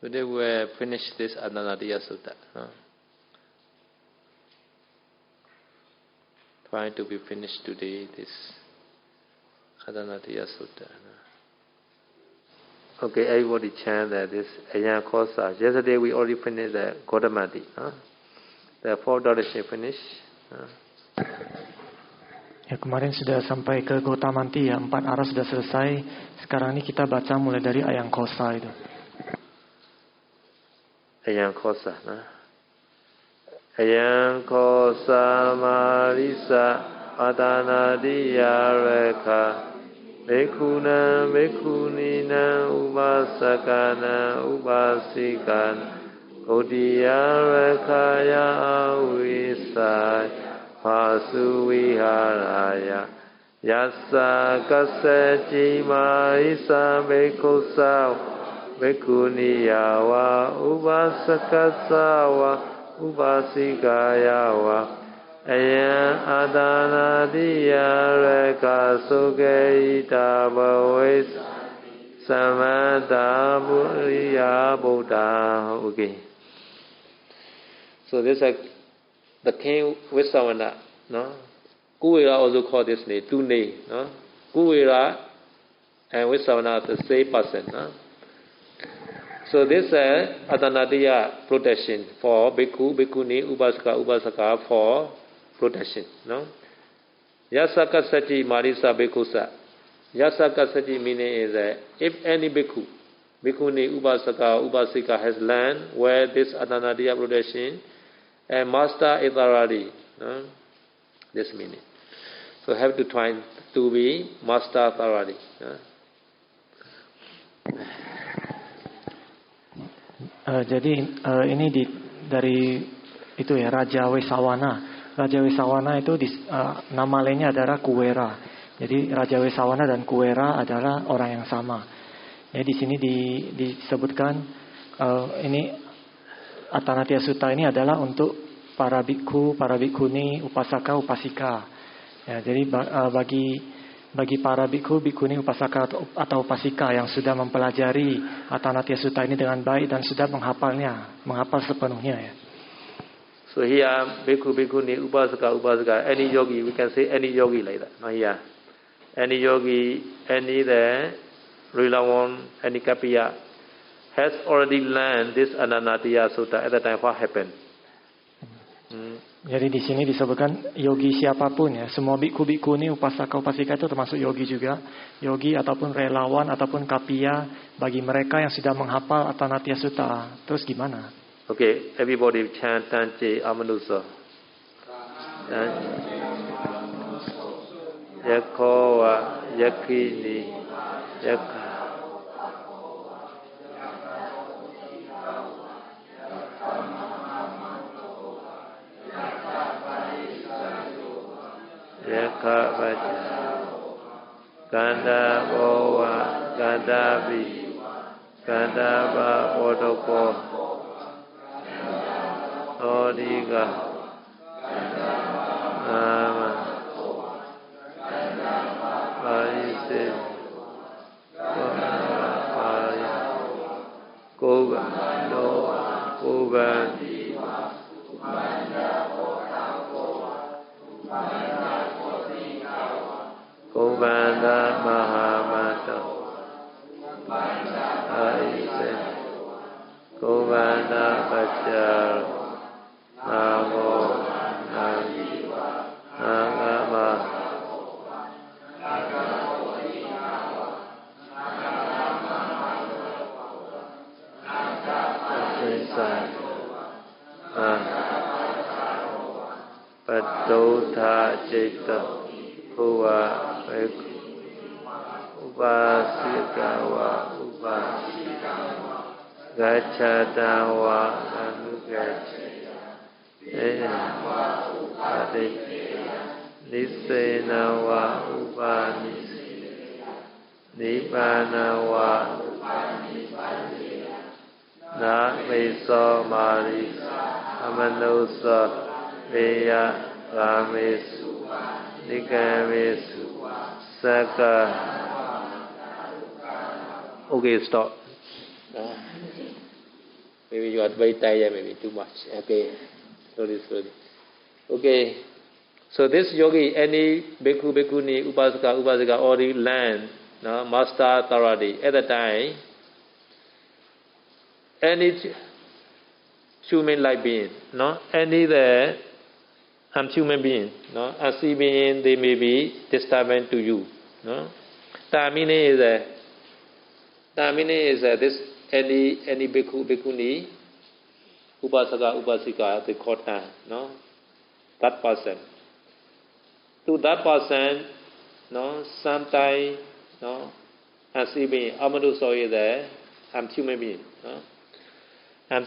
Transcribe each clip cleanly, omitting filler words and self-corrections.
Today we will finish this Adhanatiya Sutta. Try to be finished today, this Adhanatiya Sutta. Okay, everybody chant that this Ayana Kosa. Yesterday we already finished the Gaudamati. The 4 direction finished. Ya, kemarin sudah sampai ke Gautamanti ya, 4 arah sudah selesai. Sekarang ini kita baca mulai dari Ayana Kosa itu. Ayana Kosa. Ayana Kosa Marisa Adhanatiya Rekha Bhikkhuna Bhikkhunina Upasakana Upasikana Gaudiya Rekhaya Avisaya Pasu Viharaya Yasa Kasaji Marisa Bhikkhusa Bhikkhuniyawa Upasakasawa Upasikayawa Ayana Adhanatiya Rekha Sukeita Bhaves Samatha Puriya Buddha. Okay. So this is the king Visavana. No? Kuvera also called this name, 2 names. No? Kuvera and Visavana are the same person. No? So this is Adhanatiya protection for Bhikkhu, Bhikkhuni, Upasaka, Upasaka for protection. No? Yasaka Sachi Marisa Bhikkhusa. Yasaka Sachi meaning is that if any Bhikkhu, Bhikkhuni, Upasaka, Upasika has land where this Adhanatiya protection and master authority, no? This meaning. So have to try to be master authority. No? Jadi ini dari itu ya, Raja Wesawana. Raja Wesawana itu nama lainnya adalah Kuwera. Jadi Raja Wesawana dan Kuwera adalah orang yang sama. Ya, di sini disebutkan ini Adhanatiya Sutta ini adalah untuk para bhikkhu, para bhikkhuni, upasaka, upasika. Ya, jadi bagi para bhikkhu, bhikkhuni, upasaka atau upasika yang sudah mempelajari Adhanatiya Sutta ini dengan baik dan sudah menghafal sepenuhnya ya. So here, bhikkhu, bhikkhuni, upasaka, upasaka, any yogi, we can say any yogi like that. No, here, any yogi, any the Rilawan, any Kapiya has already learned this Adhanatiya Sutta. At the time, what happened? Jadi di sini disebutkan yogi siapapun ya, semua bhikkhu, bhikkhuni, upasaka, upasika itu termasuk yogi juga. Yogi ataupun relawan ataupun kapiya bagi mereka yang sudah menghafal Adhanatiya Sutta. Terus gimana? Okay, everybody chant Tanje Amanusa. Yakowa Yakini Yakha Yakavaja Ganda Bowa Gandabi Gandaba Odoko Odiga Nama Parise Koga No Koga Kobanda Mahamata Aise Kobanda Bachar Namo Nagi Nagama Asensan Padota Cita Huwa Upasikawa Upasikawa Gacchatawa Anugacchaya Aditya Nisenawa Upanisya Nibbanawa Na Meso Marisa Amanusa Veya Ramesu Nikamesu Saka. Okay, stop. Maybe you are very tired, maybe too much. Okay, slowly. Okay, so this yogi, any bhikkhu, bhikkhuni, upasaka already learn, no, master thoroughly. At the time, any human like being, no, any the human being, no, unseen being, they may be disturbing to you, no. The meaning is this any bhikkhu, bhikkhuni, upasaka, upasika, they call that, no, that person. To that person, no, sometimes, no, unseen being, amanusa is a human being, no.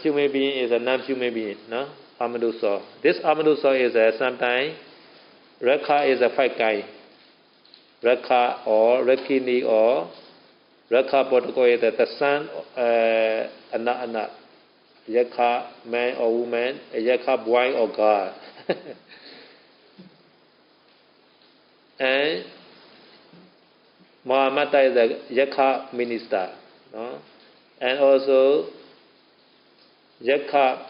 Human being is a non-human being, no, amanusa. This amanusa is sometimes Rekha is a five guy. Rekha or Rekini or Rekha protocol is the son, Anna, Yekha man or woman, Yekha boy or girl. And Muhammad is a Yekha minister, no? And also Yekha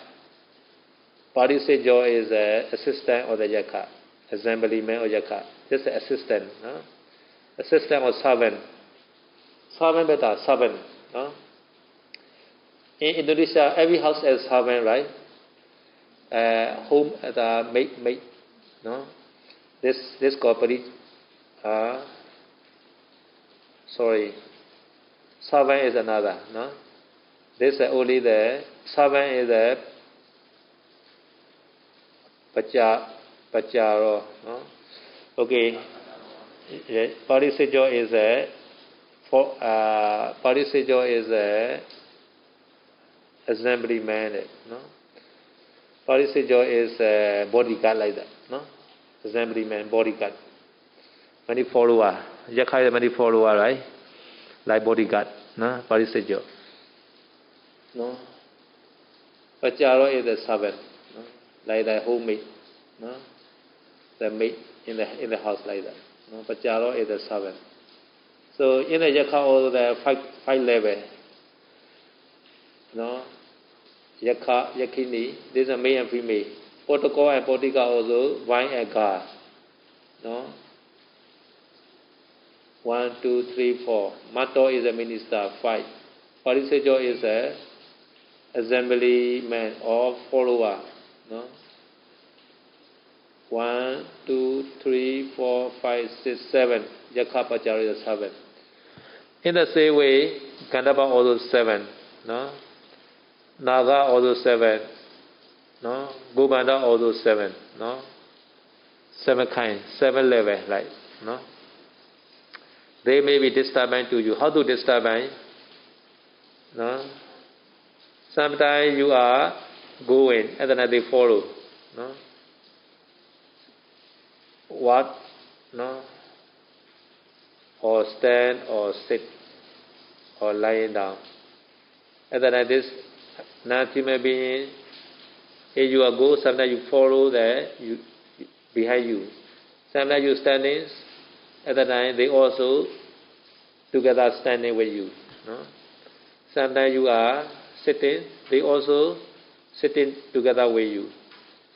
Parisejo is an assistant of the Yekha, assemblyman of Yekha. This is assistant, no? Assistant or servant. Servant. No? In Indonesia, every house has servant, right? Home the maid. No? This corporate. Servant is another. No? This only the servant is a pacharo. No? Okay. Parisejo is a assemblyman, no? Parisejo is a bodyguard like that, no? Assemblyman, bodyguard. Many follower. Yekha is many follower, right? Like bodyguard, no? Parisejo. No? Pacharo is a servant, no? Like the homemaid, no? The maid in the house like that. No, Pacharo is the servant. So in the Yekha also there are five levels. No, Yekha, Yakini, this is male and female. Protocol and Potika also wine and girl. No. 1, 2, 3, 4. Mato is a minister. 5. Parisejo is a assemblyman or follower. No. 1, 2, 3, 4, 5, 6, 7. Yekha Pacharo is 7. In the same way, Gandhapa also 7. No? Naga also 7. No? Gobanda also 7. No? 7 kinds, 7 levels, right? No? They may be disturbing to you. How to disturbing? No? Sometimes you are going and then they follow. No? What, no, or stand or sit or lying down. And then like this, non-human being, if you are go, sometimes you follow there, you behind you. Sometimes you standing, at the time they also together standing with you. No? Sometimes you are sitting, they also sitting together with you.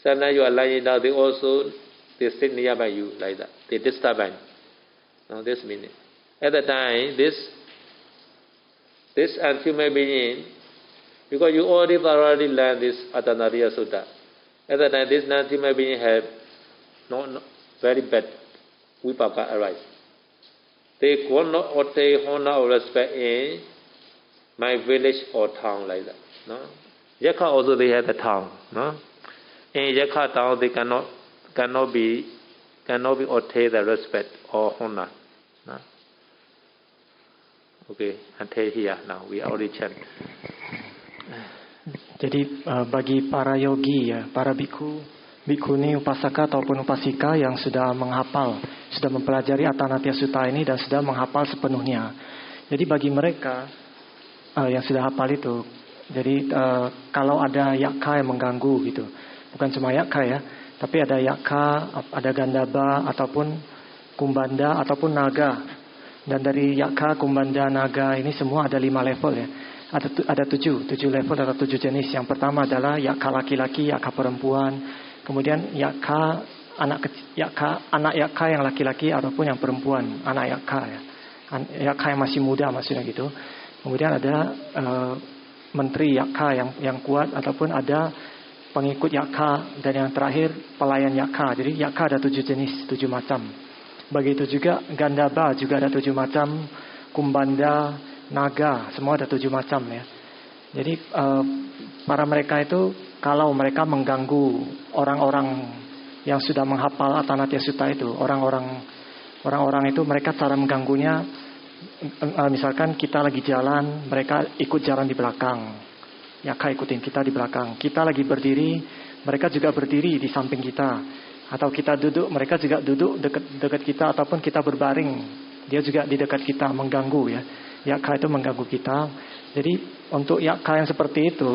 Sometimes you are lying down, they sit nearby you like that. They disturbing. No, this meaning. At the time, this human being, because you already learned this Atanariya Sutta. At the time, this non-human being have no very bad vipaka arise. They honor or respect in my village or town like that. No? Yekha also they have the town. No? In Yekha town they cannot be obtain the respect or honor. No? Okay, until here now we already chant. Jadi bagi para yogi ya, para bhikkhu, bhikkhuni, upasaka ataupun upasika yang sudah menghafal, sudah mempelajari Atanatya Sutta ini dan sudah menghafal sepenuhnya. Jadi bagi mereka yang sudah hafal itu, jadi kalau ada yakka yang mengganggu gitu, bukan cuma yakka ya, tapi ada yakka, ada gandaba ataupun kumbanda ataupun naga. Dan dari yakka, kumbanda, naga ini semua ada 5 level ya. ada tujuh level atau 7 jenis. Yang pertama adalah yakka laki-laki, yakka perempuan, kemudian yakka anak yakka yang laki-laki ataupun yang perempuan, anak yakka ya. Yakka yang masih muda maksudnya gitu. Kemudian ada menteri yakka yang kuat, ataupun ada pengikut yakka, dan yang terakhir pelayan yakka. Jadi yakka ada 7 jenis, 7 macam. Begitu juga gandaba juga ada 7 macam, kumbanda, naga, semua ada 7 macam ya. Jadi para mereka itu kalau mereka mengganggu orang-orang yang sudah menghafal Atanatya Sutta itu, orang-orang itu mereka cara mengganggunya, misalkan kita lagi jalan, mereka ikut jalan di belakang, yakka ikutin kita di belakang. Kita lagi berdiri, mereka juga berdiri di samping kita. Atau kita duduk, mereka juga duduk dekat kita, ataupun kita berbaring, dia juga di dekat kita, mengganggu ya. Yakka itu mengganggu kita. Jadi untuk yakka yang seperti itu,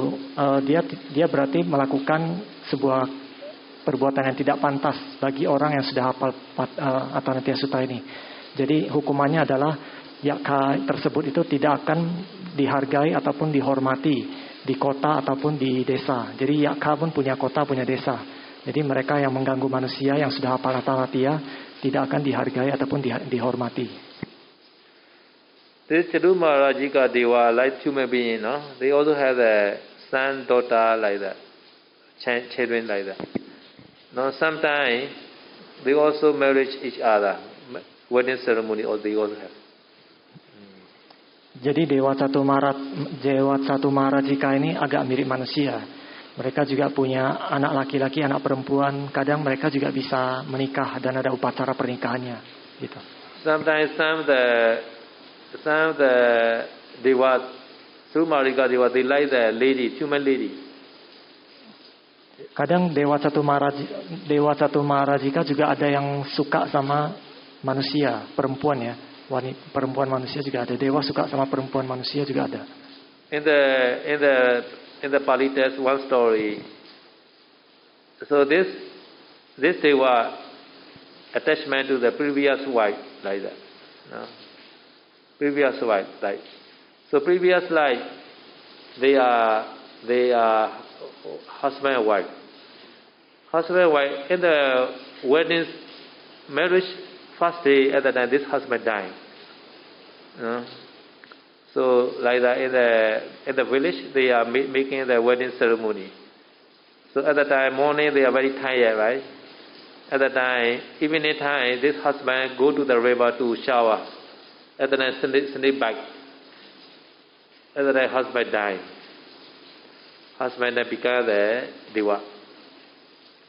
dia berarti melakukan sebuah perbuatan yang tidak pantas bagi orang yang sudah hafal Atanatya Sutta ini. Jadi hukumannya adalah yakka tersebut itu tidak akan dihargai ataupun dihormati di kota ataupun di desa. Jadi yakka pun punya kota, punya desa. Jadi mereka yang mengganggu manusia yang sudah hafal Atanatya tidak akan dihargai ataupun dihormati. This Chadu Maharajika Deva, like human being, no? They also have a son, daughter like that, children like that. No, sometimes they also marry each other, wedding ceremony, or they also have. Jadi Dewa Catu Maharajika ini agak mirip manusia. Mereka juga punya anak laki-laki, anak perempuan. Kadang mereka juga bisa menikah dan ada upacara pernikahannya, gitu. Sometimes some of the Dewa, through Marika Dewa, they like the lady, human lady. Kadang Dewa Catu Maharajika juga ada yang suka sama manusia, perempuan ya. Perempuan manusia juga ada. Dewa suka sama perempuan manusia juga ada. In the Pali text, one story. So this Deva attachment to the previous wife like that. No? Previous wife, like so. Previous life, they are husband and wife. Husband and wife in the wedding marriage first day at the time this husband died. So like that in the village they are making the wedding ceremony. So at the time morning they are very tired, right? At the time evening time this husband go to the river to shower. At the time snake bite. At the time husband died. Husband then became the Deva,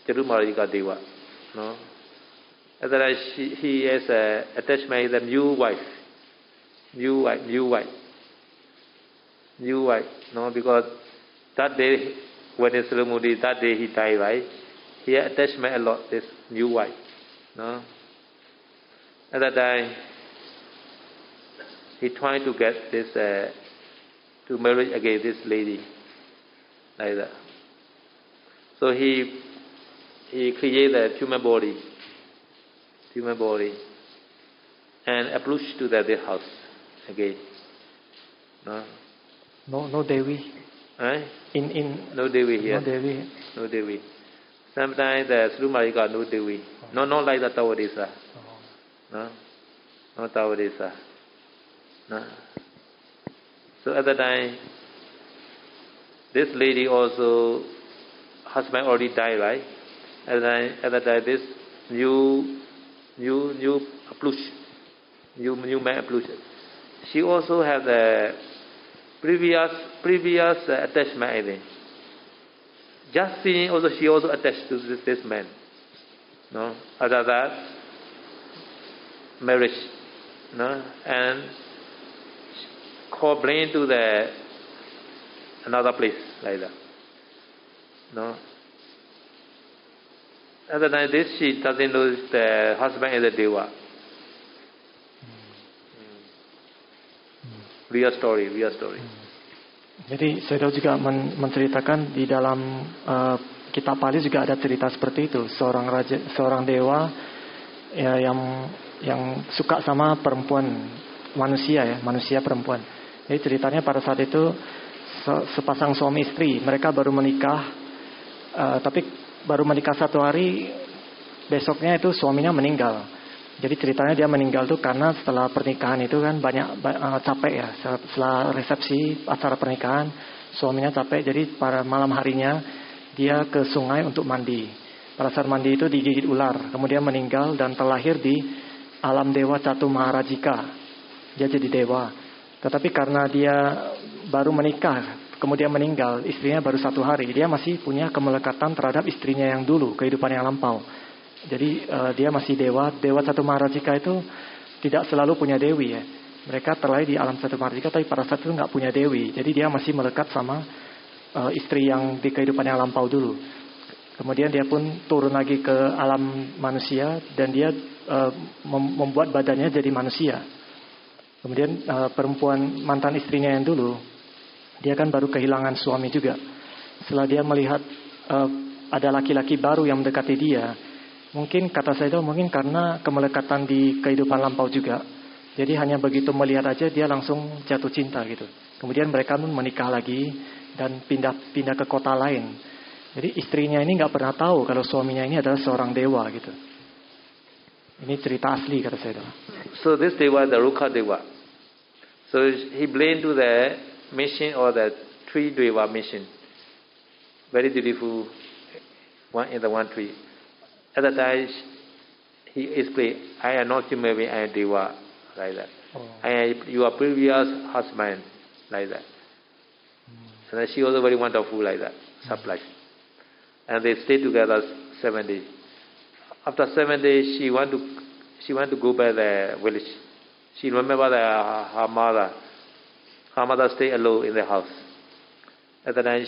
Chadu Maharajika Deva. No. At the time he has attachment with a new wife. No, because that day when his ceremony, that day he died, right? He had attachment a lot, this new wife. No? At that time, he tried to get this, to marry again this lady, like that. So he created a human body, and approached to their house again. No Devi. No Devi here. No Devi. Sometimes the Chadu Maharajika no Devi. No, not like the Tawadesa. No, not Tawadesa. No. So at the time, this lady also, husband already died, right? At the time, this new approach, new man approach. She also has the previous attachment, I think. Just seeing also she also attached to this man. No, other that marriage, no, and blame to the another place like that. No. Other than this, she doesn't know the husband is a Deva. Real story. Jadi saya juga menceritakan di dalam kitab Pali juga ada cerita seperti itu. Seorang dewa ya, yang suka sama perempuan manusia perempuan. Jadi ceritanya pada saat itu sepasang suami istri, mereka baru menikah, tapi baru menikah 1 hari, besoknya itu suaminya meninggal. Jadi ceritanya dia meninggal tuh karena setelah pernikahan itu kan banyak capek ya. Setelah resepsi acara pernikahan, suaminya capek, jadi pada malam harinya dia ke sungai untuk mandi. Pada saat mandi itu digigit ular, kemudian meninggal dan terlahir di alam dewa Catu Maharajika. Dia jadi dewa. Tetapi karena dia baru menikah, kemudian meninggal, istrinya baru 1 hari, dia masih punya kemelekatan terhadap istrinya yang dulu, kehidupan yang lampau. Jadi dia masih dewa. Dewa Catu Maharajika itu tidak selalu punya dewi ya. Mereka terlahir di alam Catu Maharajika, tapi pada saat itu nggak punya dewi. Jadi dia masih melekat sama istri yang di kehidupan yang lampau dulu. Kemudian dia pun turun lagi ke alam manusia dan dia membuat badannya jadi manusia. Kemudian perempuan mantan istrinya yang dulu, dia kan baru kehilangan suami juga. Setelah dia melihat ada laki-laki baru yang mendekati dia, mungkin kata saya itu mungkin karena kemelekatan di kehidupan lampau juga. Jadi hanya begitu melihat aja dia langsung jatuh cinta gitu. Kemudian mereka pun menikah lagi dan pindah ke kota lain. Jadi istrinya ini nggak pernah tahu kalau suaminya ini adalah seorang dewa gitu. Ini cerita asli kata saya. So this dewa, the Rukha Deva. So he belonged to the mission or the tree deva mission. Very beautiful one in the one tree. At that time he explained, I am not human being, I am deva, like that. Oh. I am your previous husband, like that. And then she also very wonderful like that, supply. And they stayed together 7 days. After 7 days, she want to go back the village. She remember her mother. Her mother stay alone in the house. At the time,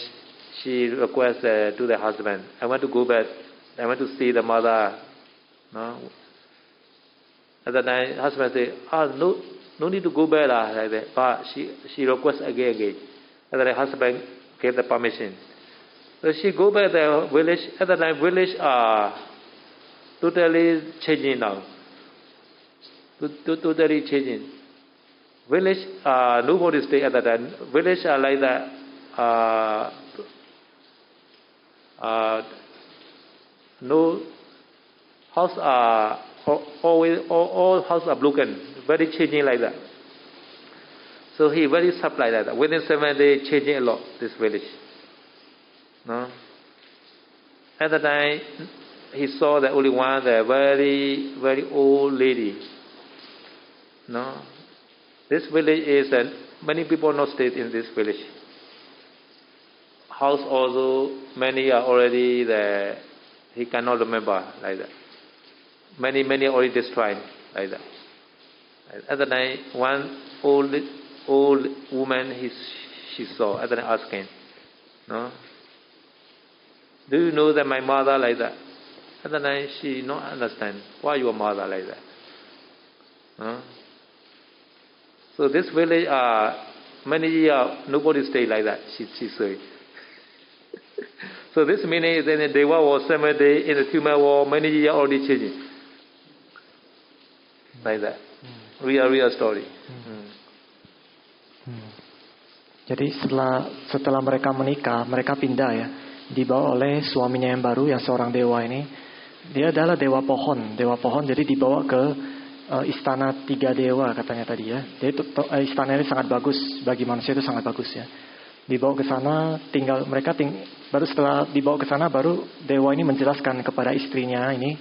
she requested to the husband, I want to go back. I want to see the mother. No. At the time, husband say, no need to go back like that. But she requests again. At the time, husband gave the permission. So she go back the village. At the time, village are totally changing now. Totally changing. Village nobody stay at that time. Village are like that. No house are always all houses are broken. Very changing like that. So he very supply like that. Within 7 days, changing a lot this village. No. At the time, he saw the only one, the very, very old lady. No. This village is, many people not stayed in this village. House also, many are already there. He cannot remember like that. Many already destroyed like that. At the time, one old woman she saw. At the time, asking, no. Do you know that my mother like that? At the time she not understand why your mother like that. Huh? So this village many years nobody stay like that. She say. So this meaning then the Deva was 7 days in the tumor war many years already changing. Like that. Real story. Jadi setelah mereka menikah, mereka pindah ya. Dibawa oleh suaminya yang baru yang seorang dewa ini. Dia adalah dewa pohon jadi dibawa ke istana 3 dewa katanya tadi ya. Jadi istana ini sangat bagus bagi manusia, itu sangat bagus ya. Dibawa ke sana, baru setelah dibawa ke sana baru dewa ini menjelaskan kepada istrinya ini,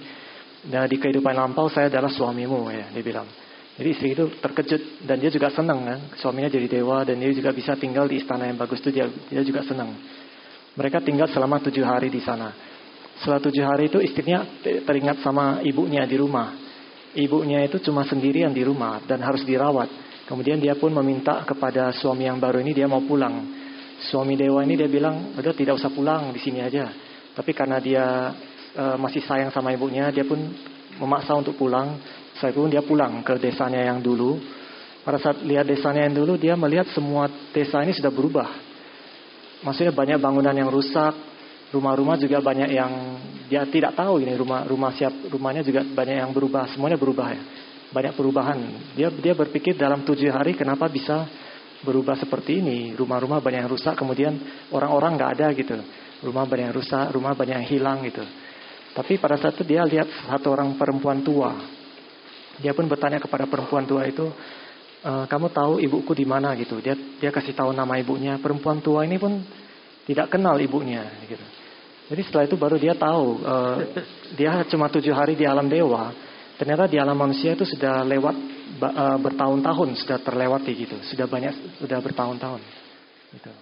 nah, di kehidupan lampau saya adalah suamimu ya, dia bilang. Jadi istri itu terkejut dan dia juga senang kan, suaminya jadi dewa dan dia juga bisa tinggal di istana yang bagus itu, dia juga senang. Mereka tinggal selama 7 hari di sana. Setelah 7 hari itu istrinya teringat sama ibunya di rumah. Ibunya itu cuma sendirian di rumah dan harus dirawat. Kemudian dia pun meminta kepada suami yang baru ini, dia mau pulang. Suami dewa ini dia bilang, udah tidak usah pulang, di sini aja. Tapi karena dia masih sayang sama ibunya, dia pun memaksa untuk pulang. Setelah itu dia pulang ke desanya yang dulu. Pada saat lihat desanya yang dulu, dia melihat semua desa ini sudah berubah. Maksudnya banyak bangunan yang rusak, rumah-rumah juga banyak yang dia tidak tahu ini rumahnya juga banyak yang berubah, semuanya berubah ya. Banyak perubahan. Dia berpikir dalam 7 hari kenapa bisa berubah seperti ini, rumah-rumah banyak yang rusak, kemudian orang-orang nggak ada gitu, rumah banyak yang rusak, rumah banyak yang hilang gitu. Tapi pada saat itu dia lihat satu orang perempuan tua, dia pun bertanya kepada perempuan tua itu, kamu tahu ibuku di mana gitu. Dia kasih tahu nama ibunya. Perempuan tua ini pun tidak kenal ibunya gitu. Jadi setelah itu baru dia tahu, dia cuma 7 hari di alam dewa, ternyata di alam manusia itu sudah lewat bertahun-tahun, sudah terlewati gitu, sudah bertahun-tahun gitu.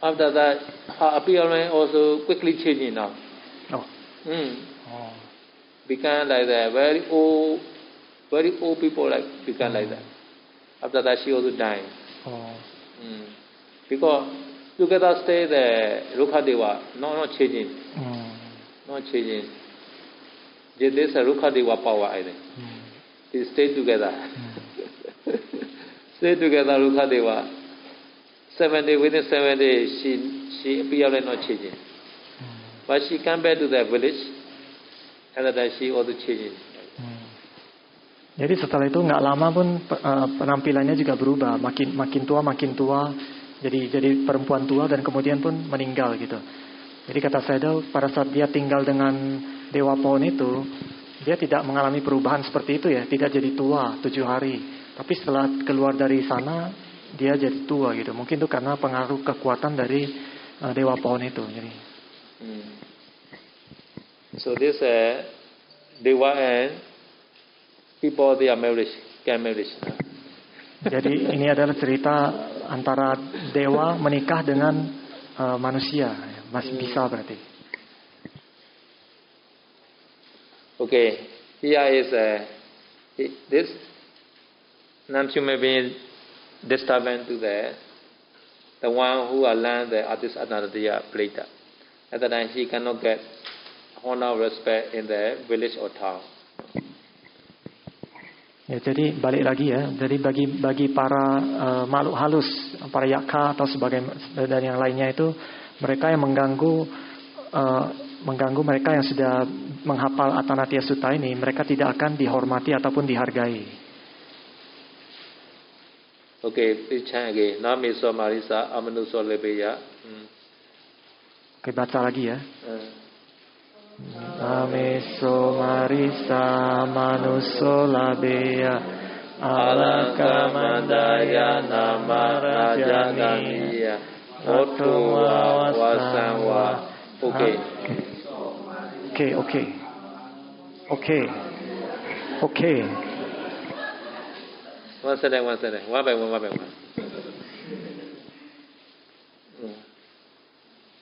After that, her appearance also quickly changing now. Oh. Become like that, very old people like become like that. After that, she also died. Because together stay the Rukkadeva, not changing, not changing. This is a Rukkadeva power, I think. They stay together. Stay together, Rukkadeva. 7 days, within 7 days, she appeared not changing. But she come back to the village, and that she also changing. Jadi setelah itu nggak lama pun penampilannya juga berubah, makin tua, jadi perempuan tua dan kemudian pun meninggal gitu. Jadi kata Sayadaw, pada saat dia tinggal dengan Dewa Pohon itu, dia tidak mengalami perubahan seperti itu ya, tidak jadi tua 7 hari. Tapi setelah keluar dari sana, dia jadi tua gitu. Mungkin itu karena pengaruh kekuatan dari Dewa Pohon itu. Jadi. So this Dewa and people they are married, can marriage. Jadi ini adalah cerita antara dewa menikah dengan manusia, masih bisa berarti. Okay, here is this non-human being disturbance to the one who are learned the artist Anandaya Plata. At that time, he cannot get honor respect in the village or town. Ya, jadi balik lagi ya. Jadi bagi para makhluk halus, para yaka atau dan yang lainnya itu, mereka yang mengganggu mereka yang sudah menghafal Atanatya Sutta ini, mereka tidak akan dihormati ataupun dihargai. Okay, please chant again. Nameso Marisa Amanuso Lebeya. Oke, baca lagi ya. Nameso Marisa Manuso Labeya Alakamandaya Namarajani Otuwa Wasanwa. Okay. One second. One by one.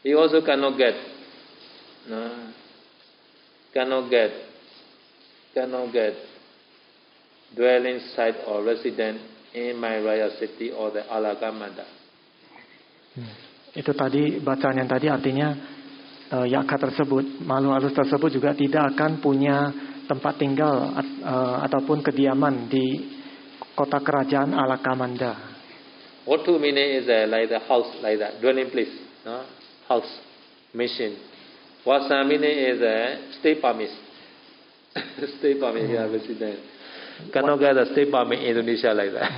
He also cannot get dwelling site or resident in my royal city or the Alakamanda. Itu tadi bacaan yang tadi artinya yaka tersebut, makhluk halus tersebut juga tidak akan punya tempat tinggal ataupun kediaman di kota kerajaan Alakamanda. What to meaning is like the house, like that dwelling place, no? House, mission. Wasa meaning is stay permit. Stay permit here, resident. Cannot get a stay permit in Indonesia like that.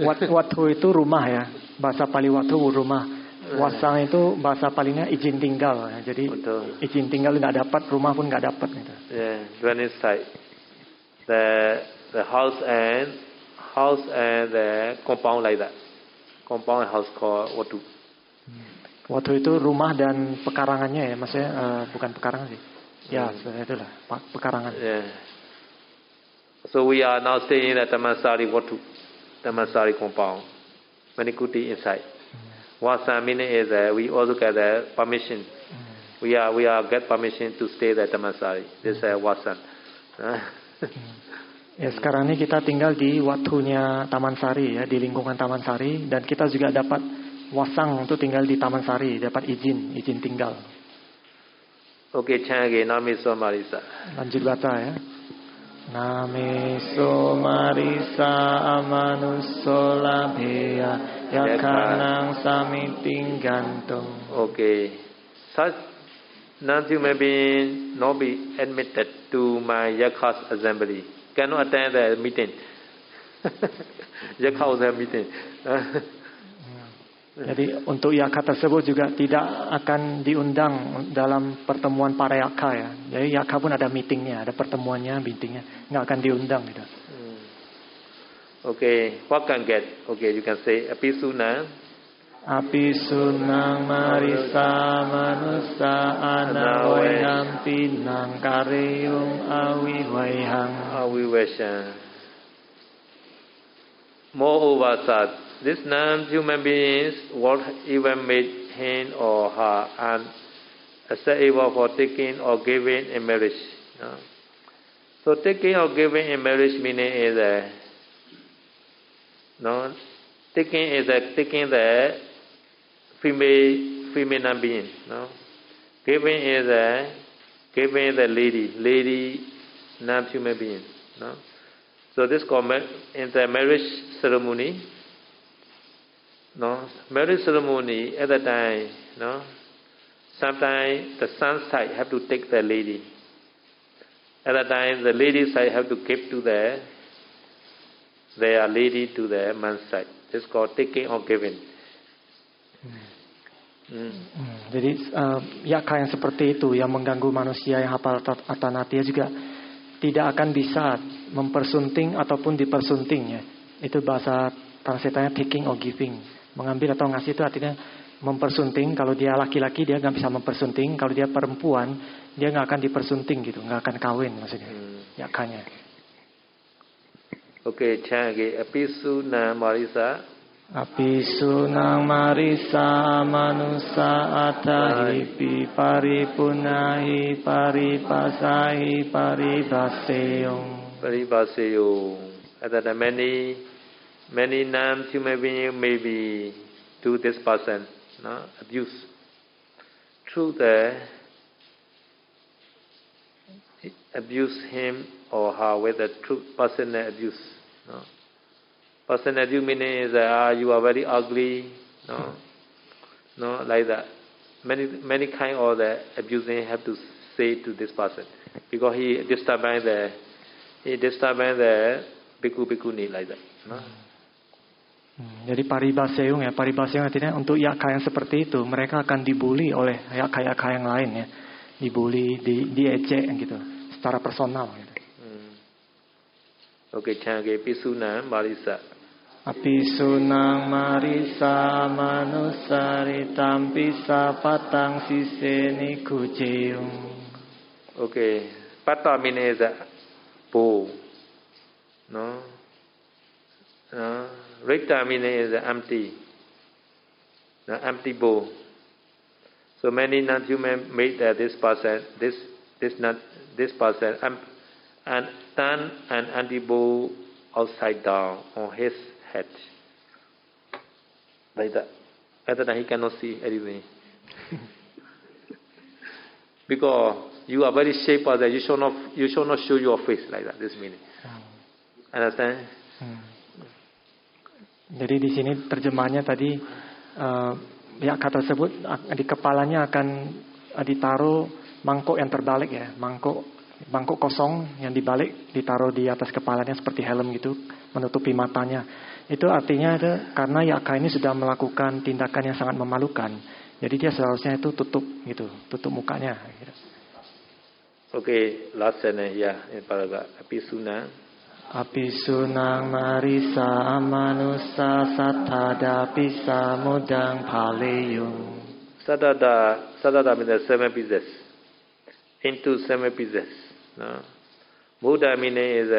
Watu itu rumah ya, bahasa Pali watu rumah. Wasang itu bahasa palingnya izin tinggal. Jadi betul. Izin tinggal nggak dapat, rumah pun nggak dapat gitu. Yeah, dwelling site. The house and the compound like that. Compound and house called watu. Watu itu rumah dan pekarangannya ya, maksudnya bukan pekarangan sih. Ya, itulah pekarangan. Yeah. So we are now staying in the Dhammasari watu, Dhammasari compound. Manikuti inside. Wasa meaning is we also get permission. We are get permission to stay at Dhammasari. This is Wasan. Ya, sekarang ini kita tinggal di watunya Taman Sari ya, di lingkungan Taman Sari, dan kita juga dapat wasang untuk tinggal di Taman Sari, dapat izin tinggal. Oke, chant again. Nameso Marisa. Lanjut baca ya. Nameso Marisa Amanuso Labeya Yakanang Samiting Gantung. Okay. Such non-human being not be admitted to my Yaka's assembly. Cannot attend the meeting. Yakha also have meeting. Jadi untuk yakha tersebut juga tidak akan diundang dalam pertemuan para yakha ya. Jadi yakha pun ada meetingnya, ada pertemuannya, meetingnya, nggak akan diundang gitu. Okay, what can get? Okay, you can say apisuna. Apisunang marisa manusa anawayam pinang kareyung awiwayhang. Awiwayhang. Moreover, that this non-human beings, what even made him or her unacceptable for taking or giving in marriage. So taking or giving in marriage meaning is taking the female non-being. Giving is giving the lady non-human being. So this called in the marriage ceremony. Marriage ceremony at the time, sometimes the son side have to take the lady. At the time, the lady side have to give to their lady to the man's side. This is called taking or giving. Jadi yakha yang seperti itu yang mengganggu manusia yang hafal Atanatya juga tidak akan bisa mempersunting ataupun dipersunting ya. Itu bahasa translatornya taking or giving. Mengambil atau ngasih itu artinya mempersunting. Kalau dia laki-laki dia nggak bisa mempersunting. Kalau dia perempuan dia nggak akan dipersunting gitu, nggak akan kawin maksudnya. Yakhanya. Okay, change apisuna marisa. Apisunang marisa manusa atahipi paripunahi paripasahi paribaseyong. At that many non-human beings maybe do this person abuse through the abuse him or her with the true personal abuse. Personal abuse meaning is you are very ugly, like that. Many kind of the abusing have to say to this person because he disturbing the bhikkhu-bhikkhuni like that. Jadi paribaseyung ya, paribaseyung artinya untuk yakha yang seperti itu mereka akan dibully oleh yakha-yakha yang lain ya, dibully, diejek gitu, secara personal gitu. Okay, change pisuna marisa. Apisunang marisa manusari tampisa patang siseni kuceung. Okay, pata means bowl. Rita means empty. Empty bowl. So many non-human made this person and turn an empty bowl upside down on his head. Like that. At that time he cannot see anything. Because you are very shape of that, you should not show your face like that. This meaning. Understand? Jadi di sini terjemahannya tadi yakha tersebut di kepalanya akan ditaruh mangkuk yang terbalik ya, mangkuk kosong yang dibalik ditaruh di atas kepalanya seperti helm gitu, menutupi matanya. Itu artinya karena yakha ini sudah melakukan tindakan yang sangat memalukan. Jadi dia seharusnya itu tutup gitu, tutup mukanya gitu. Okay, last sentence ya, in paragraph apisuna. Apisunang marisa manusa satada pisa mudang paleyung. Satada means 7 pieces. Into 7 pieces. Buddha meaning is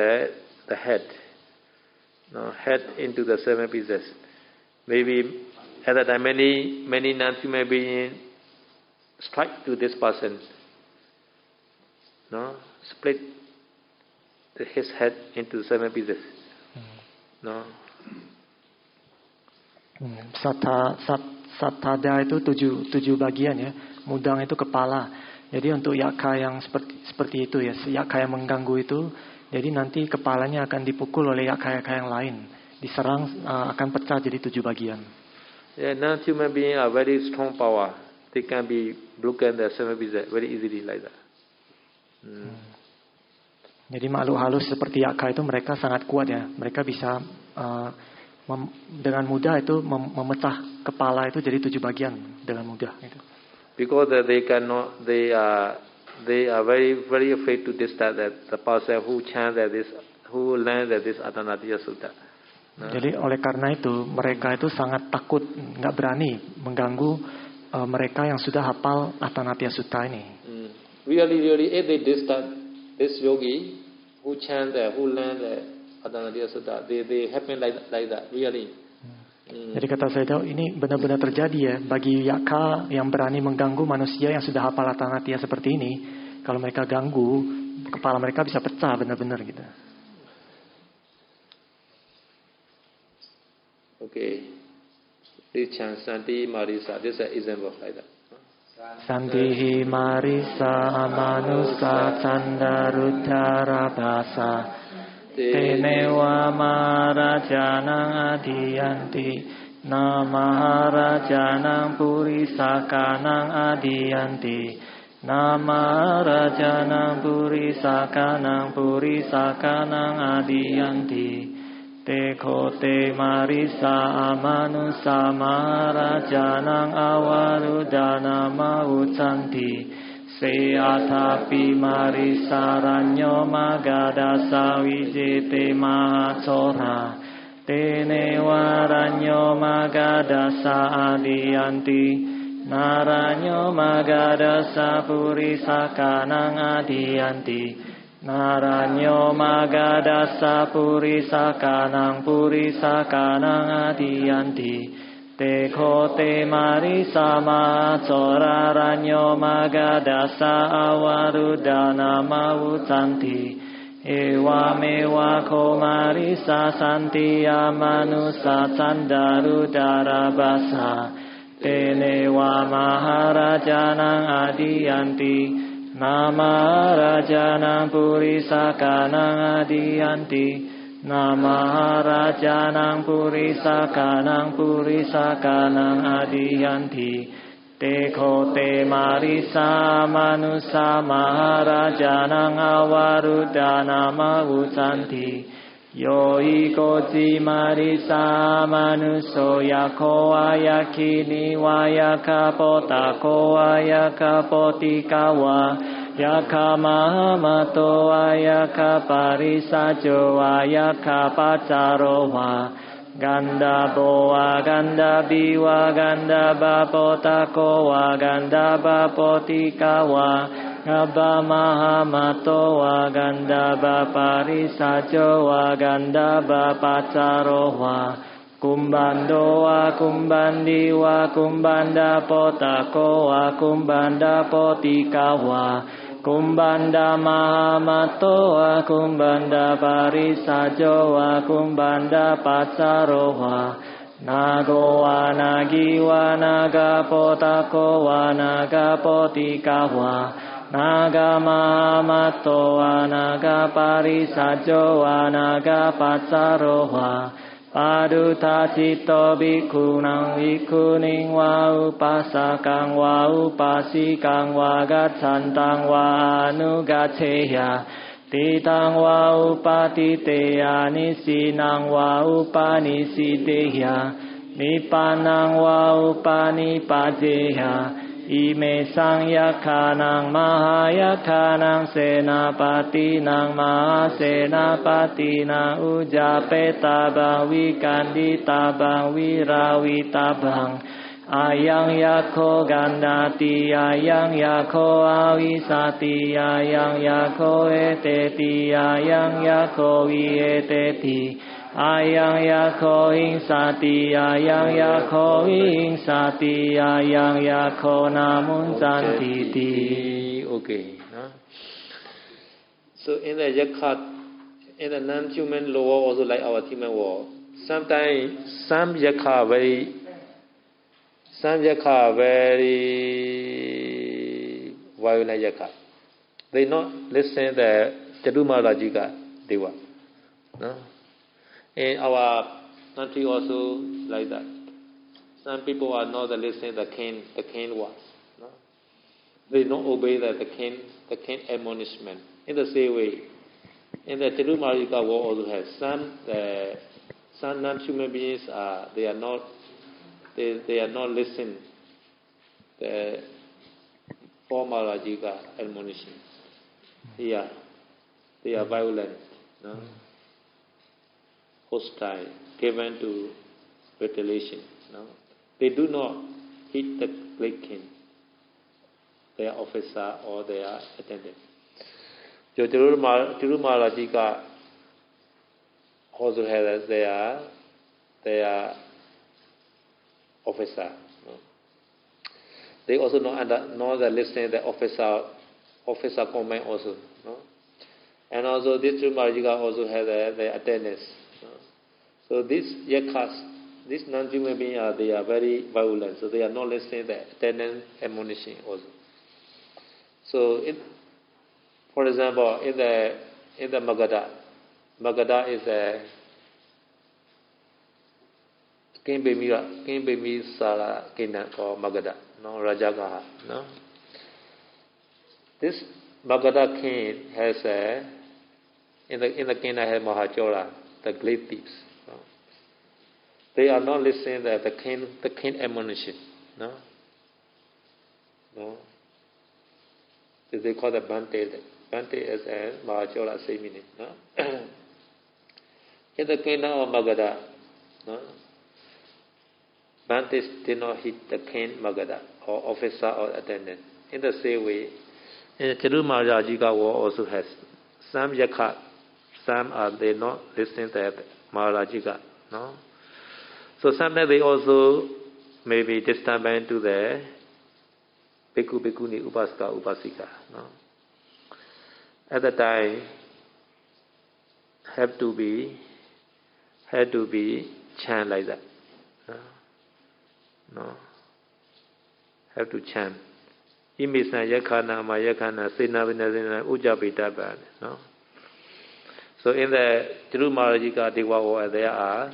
the head. Head into the 7 pieces. Maybe at that time many non-human beings strike to this person. Split his head into 7 pieces. Satada itu tujuh bagian ya. Mudang itu kepala. Jadi untuk yakha yang seperti itu ya, yakha yang mengganggu itu, jadi nanti kepalanya akan dipukul oleh yakha-yakha yang lain, diserang akan pecah jadi 7 bagian. Yeah, non-human beings are very strong power. They can be broken the 7 pieces very easily like that. Jadi makhluk halus seperti Yaka itu mereka sangat kuat ya. Mereka bisa dengan mudah itu memecah kepala itu jadi 7 bagian dengan mudah. Gitu. Because they cannot, they are very very afraid to disturb the person who chant this, who learn this Atanatiya Sutta. Jadi oleh karena itu mereka itu sangat takut, nggak berani mengganggu mereka yang sudah hafal Atanatiya Sutta ini. Really, if they disturb this yogi who chant who learn the Atanatiya Sutta, they happen like that, really. Jadi kata Sayadaw, ini benar-benar terjadi ya bagi Yaka yang berani mengganggu manusia yang sudah hafal Atanatiya seperti ini. Kalau mereka ganggu, kepala mereka bisa pecah benar-benar gitu. Okay, please chant Santi Marisa. This is an example like that. Santihi Marisa Amanusa Chandaruddhara Basa Tenewa Maharajanang Adiyanti Namaharajanang Purisakanang Adiyanti Namaharajanang Purisakanang Adiyanti Te kote marisa amanusa maharajanang awarudana maucanti Se atapi marisa ranyo magadasa wijete mahacora Tene waranyo magadasa adiyanti Naranyo magadasa purisakanang adiyanti Naranyo magadasa purisakanang adiyanti Te kote marisa mahacora ranyo magadasa awarudana maucanti Ewa mewa ko marisa santiya manusa candarudara basa Tenewa maharajanang adiyanti Nama Rajanang Purisakanang Adiyanti Nama Rajanang Purisakanang Adiyanti Te kote marisa manusa maharajanang awarudana maucanti Yo ikoji marisa manuso yako ayakini wayakapota ko ayakapotikawa yakamahamato ayakaparisajo ayakapacarowa ganda boa ganda biwa ganda bapotako wa ganda bapotikawa Gaba mahamato wa ganda baparisajo wa ganda bapacarowa kumbando wa kumbandi wa kumbanda potako wa kumbanda potikawa kumbanda mahamato wa kumbanda parisajo wa kumbanda pacarowa Nago wa nagi wa naga potako wa naga potikawa Naga mahamato wa naga parisajo wa naga pacarowa Paduta cito bhikkhunaং bhikkhuning wa upasakang wa upasikang wa gacchantang wa anugaceya Titang wa upatiteya nisinang wa upanisiteya Nipanang wa upanipajeya Ime sang yakanang mahayakanang senapatinang mahasenapatinang ujapetabang wikanditabang wirawitabang Ayang yako gandati ayang yako awisati ayang yako eteti ayang yako wieteti Ayang yako hingsati ayang yako hingsati ayang yako namun santiti. Okay. So in the yakat, in the non-human law also like our human law, sometimes some yaka very violent yaka. They not listen the Chadumarajika Deva. No? In our country also like that. Some people are not listening the king words. No? They don't obey the king admonishment. In the same way, in the Tirumarika world also has some non-human beings they are not listening the formal admonition. Here they are violent, no? Hostile, given to retaliation. No? They do not hit the great king, their officer or their attendant. Tirumala also has their officer. No? They also know that listening the officer command also. No? And also this Tirumala also has their attendants. No? So these yakas, these non-human beings they are very violent, so they are not listening the attendant admonition also. So for example, in the Magadha is a King Bhimi Sala kingdom called Magadha, no, Rajagaha, no. This Magadha king has in the kingdom has Mahachola, the great thieves. No? They are not listening to the king admonition, no. No. They call the Bhante. Bhante is a Mahachola same meaning. No? In the kingdom of Magadha, no? Bhantes did not hit the king Magadha or officer or attendant. In the same way, in the Tirumala war also has some yakat, some are they not listening to Maharajiga. No? So sometimes they also may be disturbing to the Bhikkhu, Bhikkhuni, Upasaka, Upasika. No? At the time, have to be chant like that. No? No? Have to chant. Imisa yakhana ma yakhana sena vinasena ujjapitaba. No? So in the Tirumala Dewa there are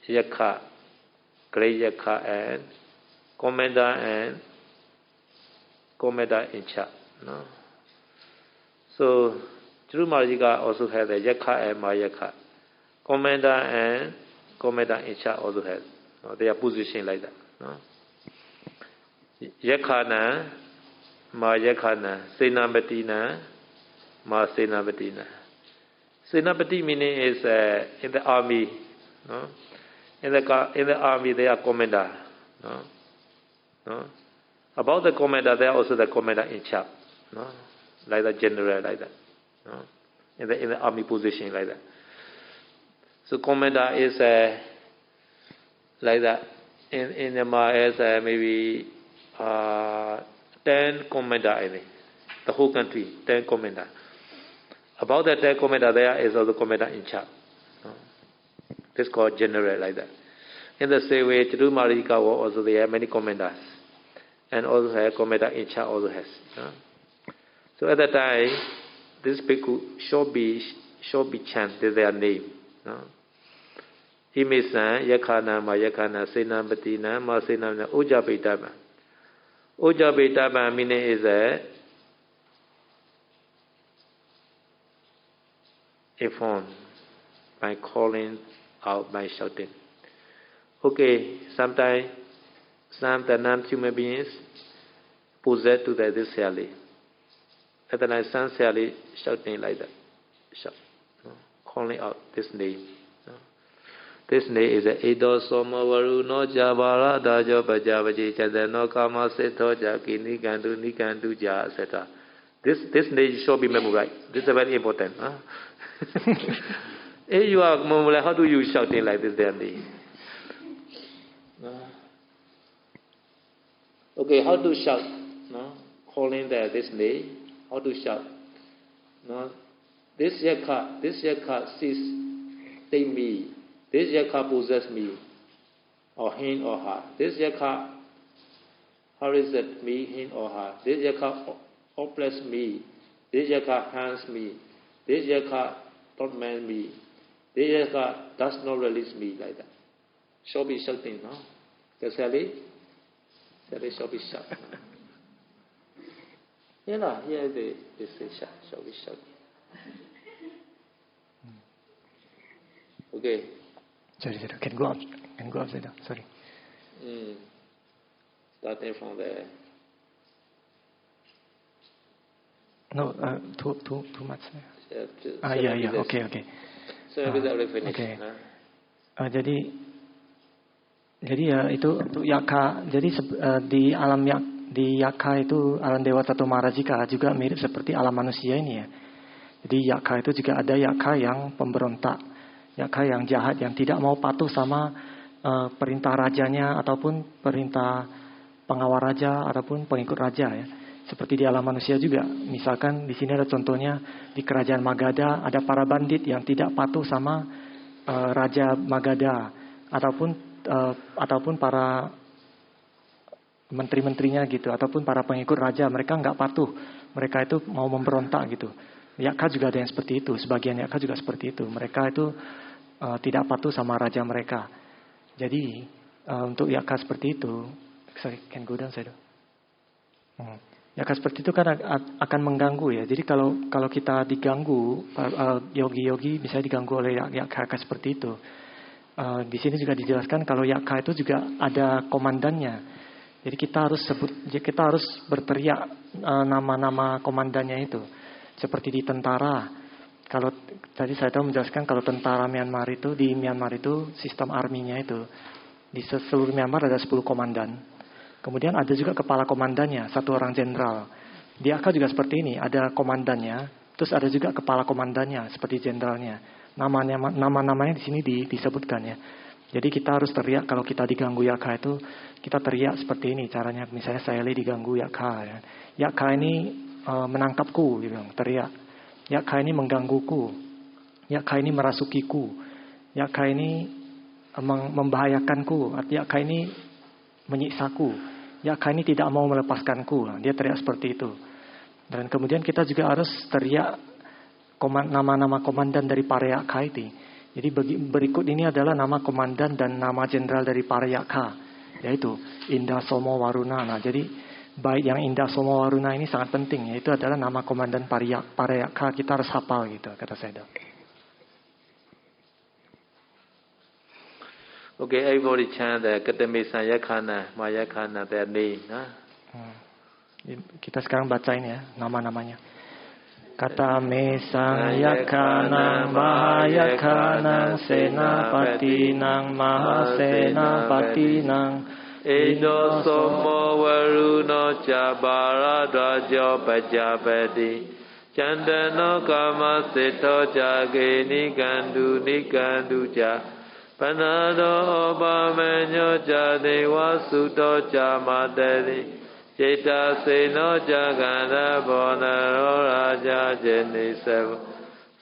yakha, great yakha and commander in charge. No? So Tirumala also has the yakha and mayakha. Commander and commander in charge also has. No? They are positioned like that. No? Yakhana, ma yakhana, senapatina, ma senapatina. Senapati meaning is in the army. No? In the army they are commander. No? No? About the commander, they are also the commander in charge. No? Like the general, like that. No? In the army position, like that. So commander is like that. In Myanmar is maybe 10 commander, I think. The whole country, 10 commander. About the 10 commander, there is also commander in charge. No? This is called general, like that. In the same way, Tirumala war also there are many commanders. And also have commander in charge also has. No? So at that time, this bhikkhu should be chanted their name. No? Imisa yakhana ma yakhana senapatina ma senapina ujjapitaba. Ujjapitaba meaning is a phone by calling out, by shouting. Okay, sometimes some the non-human beings possess to this Sally. At the night, some Sally shouting like that, shout, no? Calling out this name. No? This name is Edo Somavaru no Jabara Dajo Bajavaji Chadano Kama Seto Jaki Nikandu Ja, etc. This name should be memorized. This is very important. Huh? If you are memorized, how do you shouting like this day? No? Okay, how to shout? No? Calling this name. How to shout? No? This yakka sees me. This yakka possess me, or him or her. This yakka harasses me, him or her. This yakka oppresses me. This yakka harms me. This yakka torments me. This yakka does not release me, like that. Shall be shouting, no? Shall be shout. Yeah, here they say shall we shout? Okay. Sorry. Can go up. Sorry. Starting from there. No, too much. Yeah. Okay. So we already finished. Okay. Jadi ya itu untuk yaka. Jadi di yaka itu alam dewa Tato Marajika juga mirip seperti alam manusia ini ya. Jadi yaka itu juga ada yaka yang pemberontak, yaka yang jahat yang tidak mau patuh sama perintah rajanya ataupun perintah pengawal raja ataupun pengikut raja ya. Seperti di alam manusia juga. Misalkan di sini ada contohnya di kerajaan Magadha ada para bandit yang tidak patuh sama Raja Magadha ataupun para menteri-menterinya gitu ataupun para pengikut raja, mereka nggak patuh, mereka itu mau memberontak gitu. Yaka juga ada yang seperti itu, sebagian yaka juga seperti itu, mereka itu tidak patuh sama raja mereka. Jadi untuk yaka seperti itu, can go down saya. Yaka seperti itu kan akan mengganggu ya. Jadi kalau kita diganggu, yogi-yogi misalnya diganggu oleh yaka seperti itu. Di sini juga dijelaskan kalau yaka itu juga ada komandannya. Jadi kita harus berteriak nama-nama komandannya itu. Seperti di tentara. Kalau tadi saya tahu menjelaskan kalau tentara Myanmar itu di Myanmar itu sistem arminya itu di seluruh Myanmar ada 10 komandan. Kemudian ada juga kepala komandannya, satu orang jenderal. Di AK juga seperti ini, ada komandannya, terus ada juga kepala komandannya seperti jenderalnya. Nama-namanya di sini disebutkan ya. Jadi kita harus teriak kalau kita diganggu Yaka itu, kita teriak seperti ini caranya. Misalnya saya diganggu Yaka ya. Yaka ini menangkapku, gitu, teriak. Yaka ini menggangguku. Yaka ini merasukiku. Yaka ini membahayakanku. Yaka ini menyiksaku. Yaka ini tidak mau melepaskanku. Dia teriak seperti itu. Dan kemudian kita juga harus teriak nama-nama komandan dari para Yaka itu. Jadi berikut ini adalah nama komandan dan nama jenderal dari para Yaka, yaitu Indah Somo Waruna. Nah, jadi baik yang Indah Somo Waruna ini sangat penting, yaitu adalah nama komandan para Yaka. Kita harus hafal gitu, kata saya. Okay, everybody chant the Katamesa Yakana, Mayakana, their name. Kita sekarang bacain ya nama-namanya. Katamesa Yakana, Mahayakana, Senapatinang, Mahasenapatinang, Indo Somo Varuno Chabara Rajo Pajapati, Chandano Kama Sito Jage Nikandu Ja. Panado Obamenyo Jadewa Suto Jamadari Jeta Seno Jagana Bonaro Raja Jenisev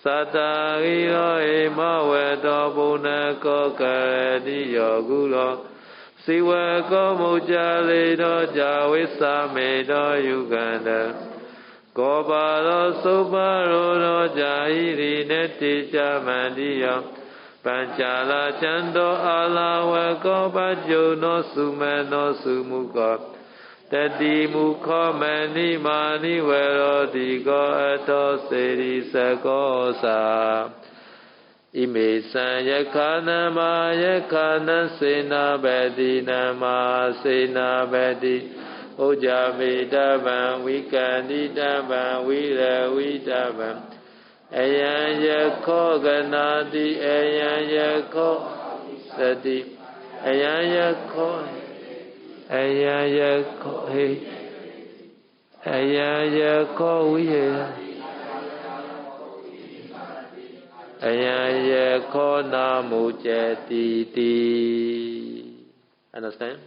Satagiro Ema Wedo Buneko Karedi Yogulo Siweko Mujalido Jawisa Medo Uganda Gobalo Subaro no Jahiri Neti Jamandiyo Panchala Chando Alawe Kobajo no Sume no Sumuko Tadi Muko Mani Mani Vero Digo Eto Seri Sakosa Ime Sanyakana Mayakana Sena Bedina Ma Sena Bedi Ojami Daban Wikandi Daban Wira Widaban Ayan Yako Ganadi Ayan Yako Sadi Ayan Yako Ayan Yako Ayan Yako Namu Jatiti. Understand?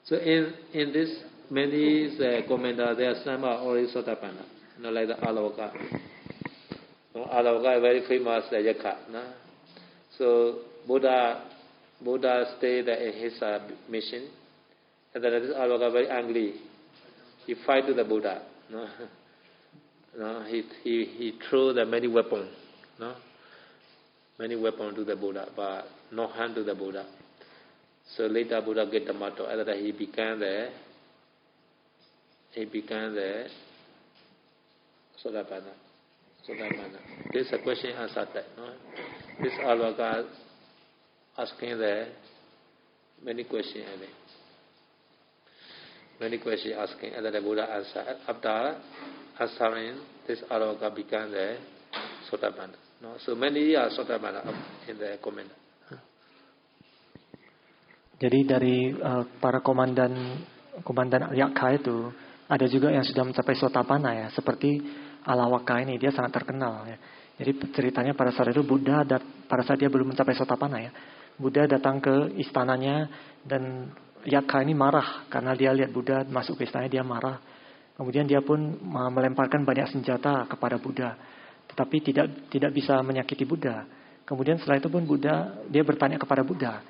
So in this many commentators, there are some are already Sotapanna, like the Alavoka. Alavoka is very famous Yaka. So Buddha stayed in his mission, and then this Alavoka very angry. He fight to the Buddha. He threw the many weapons. Many weapons to the Buddha, but no harm to the Buddha. So later Buddha get Dhammato. After that he became the Sotapanna. This is a question answer type. No? This Alvaka asking the many questions. Many questions asking, and then the Buddha answer. After answering, this Alvaka became the Sotapanna. No? So many are Sotapanna in the comment. Jadi dari para komandan Yakka itu ada juga yang sudah mencapai Sotapanna ya, seperti Alawaka ini dia sangat terkenal ya. Jadi ceritanya pada saat itu pada saat dia belum mencapai Sotapanna ya, Buddha datang ke istananya dan Yakka ini marah karena dia lihat Buddha masuk ke istananya, dia marah. Kemudian dia pun melemparkan banyak senjata kepada Buddha, tetapi tidak bisa menyakiti Buddha. Kemudian setelah itu pun dia bertanya kepada Buddha.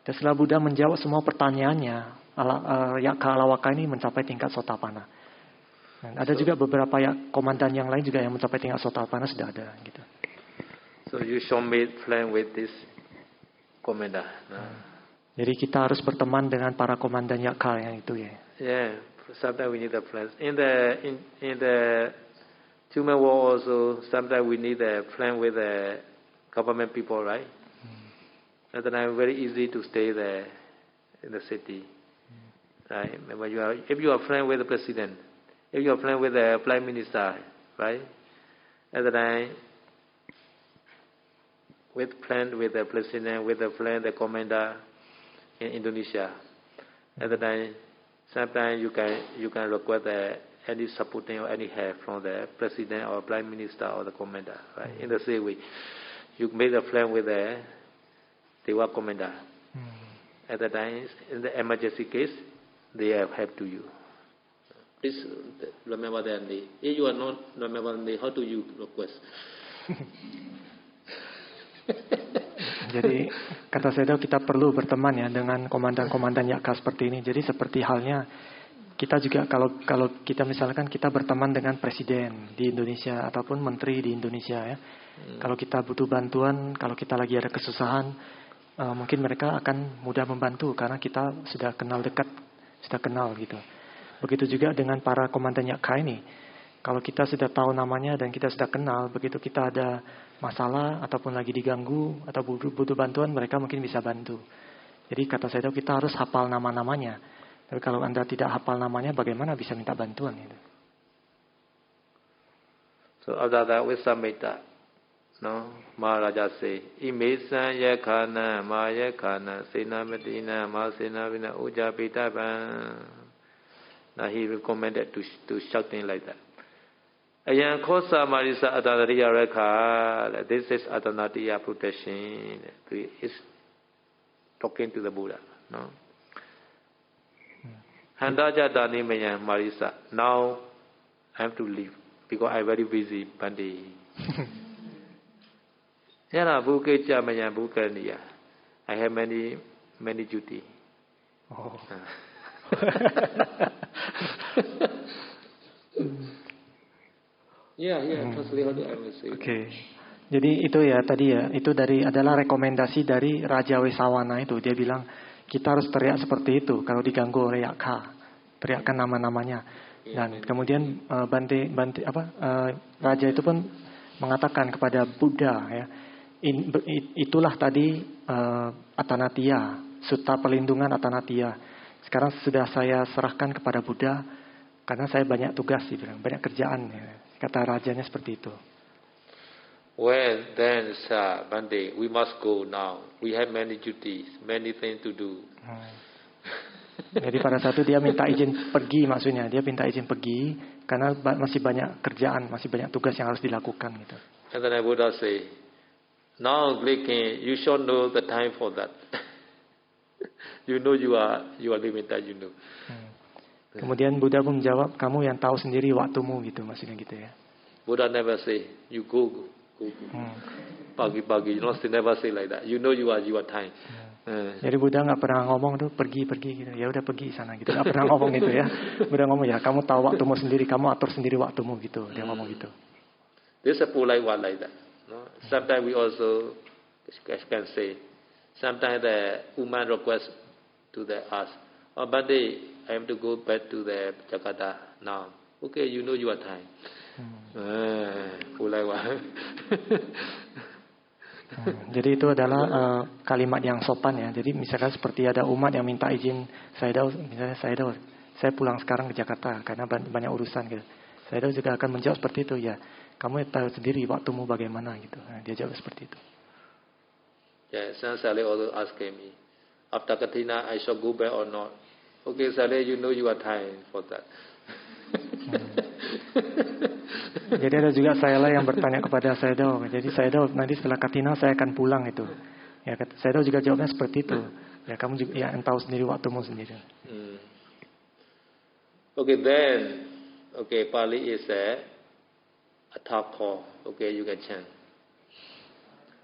Dan setelah Buddha menjawab semua pertanyaannya, Yakka Alawaka ini mencapai tingkat Sotapanna. Dan ada juga beberapa komandan yang lain juga yang mencapai tingkat Sotapanna sudah ada gitu. So you should meet friend with this commander. Jadi kita harus berteman dengan para komandan Yakka yang itu ya. Yeah, sometimes we need the friends. In the human world also, sometimes we need a friend with the government people, right? And then it's very easy to stay there in the city, right? If you are friend with the president, if you are friend with the prime minister, right? And then with the president, with the friend, the commander in Indonesia, and then sometimes you can request any supporting or any help from the president or prime minister or the commander, right? In the same way, you make a friend with the Dewa commander. At the time, in the emergency case, they have help to you. Please remember that name. If you are not remember the name, how do you request? Jadi kata saya kita perlu berteman ya dengan komandan-komandan Yakka seperti ini. Jadi seperti halnya kita juga kalau kita misalkan kita berteman dengan presiden di Indonesia ataupun menteri di Indonesia ya. Kalau kita butuh bantuan, kalau kita lagi ada kesusahan, mungkin mereka akan mudah membantu karena kita sudah kenal dekat, sudah kenal gitu. Begitu juga dengan para komandan Yakka ini. Kalau kita sudah tahu namanya dan kita sudah kenal, begitu kita ada masalah ataupun lagi diganggu atau butuh bantuan, mereka mungkin bisa bantu. Jadi kata saya kita harus hafal nama-namanya. Tapi kalau Anda tidak hafal namanya, bagaimana bisa minta bantuan gitu. So after that with Samhita, no, Maharaja say, Imesan yakana, ma yakana, sena medina, ma sena vina, uja pitaban. Now he recommended to shouting like that. Ayan kosa marisa adanatiya rekha. This is adanatiya protection. He is talking to the Buddha. No. Handaja dani mayan marisa. Now I have to leave because I'm very busy Bandi. Yana buke jamaya bukaniya. I have many duty. Oh. Translate how to say. Okay. Jadi itu ya tadi ya, itu adalah rekomendasi dari Raja Wesawana itu. Dia bilang kita harus teriak seperti itu kalau diganggu oleh Yakka. Teriakkan nama-namanya. Dan kemudian raja itu pun mengatakan kepada Buddha ya, itulah tadi Atanatiya, sutta perlindungan Atanatiya. Sekarang sudah saya serahkan kepada Buddha karena saya banyak tugas, dibilang, banyak kerjaan. Ya. Kata rajanya seperti itu. Well, then, sir, Bande, we must go now. We have many duties, many things to do. Jadi pada saat itu dia minta izin pergi, maksudnya dia minta izin pergi karena masih banyak kerjaan, masih banyak tugas yang harus dilakukan gitu. And then Buddha say, now, King, you should know the time for that. You know you are limited, you know. Kemudian Buddha pun menjawab, kamu yang tahu sendiri waktumu gitu, maksudnya gitu ya. Buddha never say, you go. Pagi-pagi, never say like that. You know you are time. Jadi Buddha nggak pernah ngomong tuh pergi gitu. Ya udah pergi sana gitu. Nggak pernah ngomong gitu ya. Buddha ngomong ya, kamu tahu waktumu sendiri, kamu atur sendiri waktumu gitu. Dia ngomong gitu. There's a polite one like that. No? Sometimes we also can say, sometimes the woman request to the us. Monday, I am to go back to the Jakarta now. Okay, you know your time. Jadi itu adalah kalimat yang sopan ya. Jadi misalkan seperti ada umat yang minta izin misalnya saya pulang sekarang ke Jakarta karena banyak urusan gitu. Saya juga akan menjawab seperti itu ya. Kamu tahu sendiri waktumu bagaimana gitu. Nah, dia jawab seperti itu. Yeah, Sale also asking me, after Katina I shall go back or not? Okay, Sale, you know your time for that. Jadi ada juga Sayala yang bertanya kepada Sayadaw. Jadi Sayadaw nanti setelah Katina saya akan pulang itu. Ya, Sayadaw juga jawabnya seperti itu. Ya kamu juga ya tahu sendiri waktumu sendiri. Okay, then Pali is a Athako. Okay, you can chant.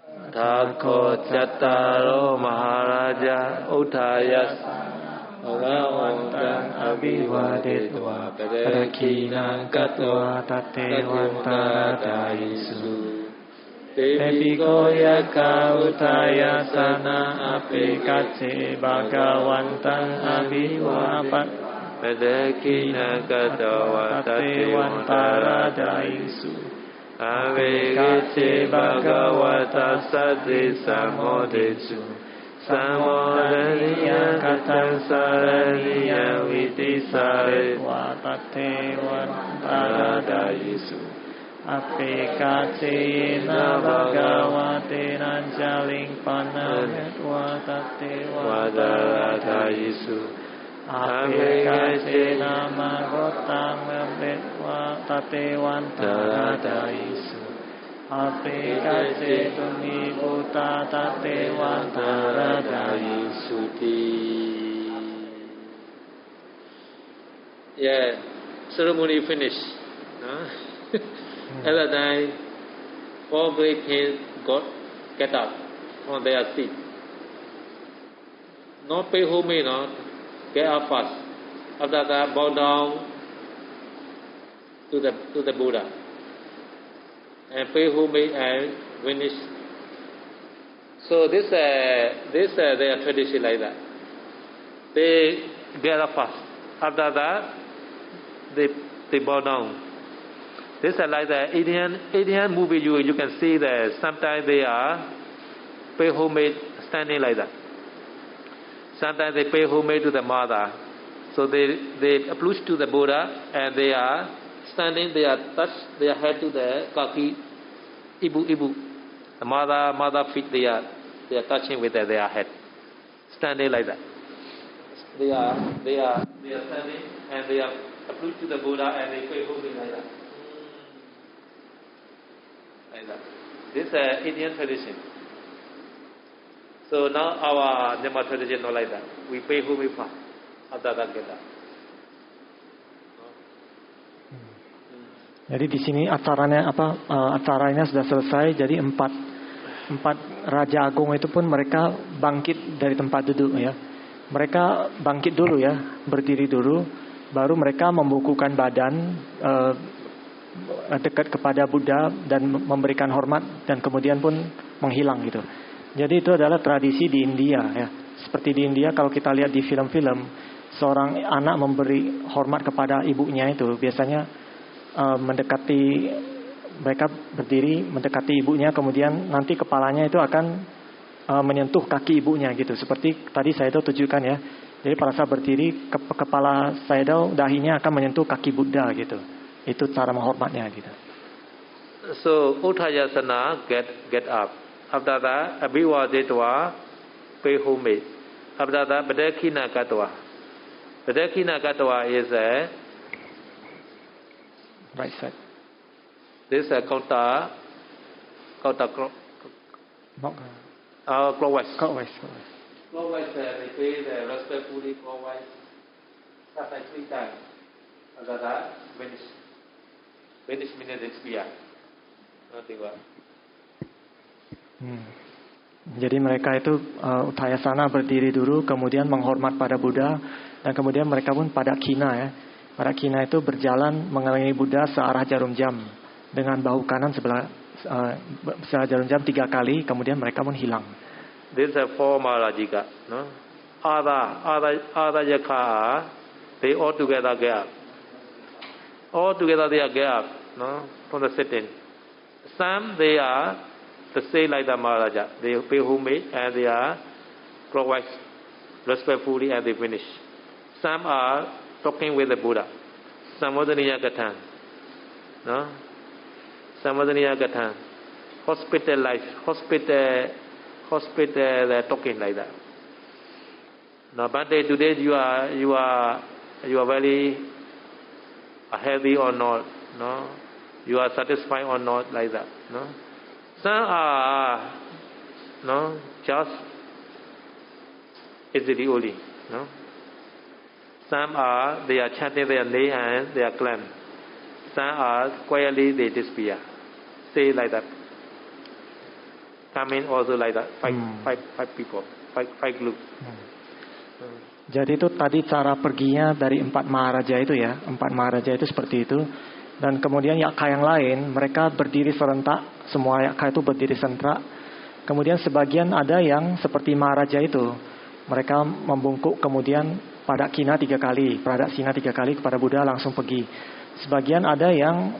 Athako Chattaro Maharaja Uttayas Bhagavantang Abhivadetva Padakhinang Katva Tatevantara Dayisu Tepiko Yaka Uttayasana Apikace Bhagavantang Abhivapat Padakhinang Katva Tatevantara Dayisu Avekace Bhagavata Sati Samodetsu Samodaniya Katang Saraniya Vidisare Watatewan Taradayisu Apekace Na Bhagavate Nanjaling Panamet Watatewan Taradayisu Apekace Nama Gotang Membet Watatewan Taradayisu Apekace tumi buta tatewantara dayisuti. Yeah, ceremony finished. At that time, 4 great kings get up from their seat. Not pay homage, get up first. After that, bow down to the Buddha. And pay homage and finish. So this their tradition like that. They get up first. After that, they bow down. This is like the Indian movie. You can see that sometimes they are pay homage standing like that. Sometimes they pay homage to the mother. So they approach to the Buddha and they are standing, they are touch their head to the kaki, ibu. The mother feet they are touching with their head, standing like that. They are standing and they are approach to the Buddha and they pay homage like that. Like that. This is Indian tradition. So now our Myanmar tradition not like that. We pay homage first, after that get up. Jadi di sini acaranya acaranya sudah selesai. Jadi empat raja agung itu pun mereka bangkit dari tempat duduk ya. Mereka bangkit dulu ya, berdiri dulu, baru mereka membukukan badan dekat kepada Buddha dan memberikan hormat dan kemudian pun menghilang gitu. Jadi itu adalah tradisi di India ya. Seperti di India kalau kita lihat di film-film, seorang anak memberi hormat kepada ibunya itu biasanya mereka berdiri mendekati ibunya, kemudian nanti kepalanya itu akan menyentuh kaki ibunya gitu. Seperti tadi saya tunjukkan ya. Jadi pada saat berdiri kepala saya dahinya akan menyentuh kaki Buddha gitu. Itu cara menghormatnya gitu. So Uttayasana get up. After that Abhivadetva pay homage. After that Padakkhina Gatva. Padakkhina Gatva is a right side. This is a counter clockwise. Clockwise. Clockwise, they pay the respectfully clockwise. Sometimes 3 times. After that, finish means expire. Nothing what. Jadi mereka itu Uttayasana berdiri dulu, kemudian menghormat pada Buddha, dan kemudian mereka pun pada khina ya. Pada khina itu berjalan mengelilingi Buddha searah jarum jam dengan bahu kanan sebelah jarum jam 3 kali, kemudian mereka pun hilang. This is a 4 Marajika, no? other Yakha, they all together get up. All together they are get up, no, from the sitting. Some they are the same like the Maharaja. They pay homage and they are clockwise, respectfully, and they finish. Some are talking with the Buddha. Samodaniya Gathan. No? Samodaniya Gathan. Hospital life. Hospital talking like that. Now, but today you are very healthy or not. No? You are satisfied or not like that. No? Some are just easily only. No? Some are they are chanting their name and their clan. Some are quietly they disappear. Say like that. Come in also like that. Five people, five group. Jadi itu tadi cara perginya dari 4 Maharaja itu ya. 4 Maharaja itu seperti itu. Dan kemudian Yakha yang lain mereka berdiri serentak. Semua Yakha itu berdiri serentak. Kemudian sebagian ada yang seperti Maharaja itu. Mereka membungkuk kemudian Padaksina 3 kali, Pradaksina 3 kali kepada Buddha langsung pergi. Sebagian ada yang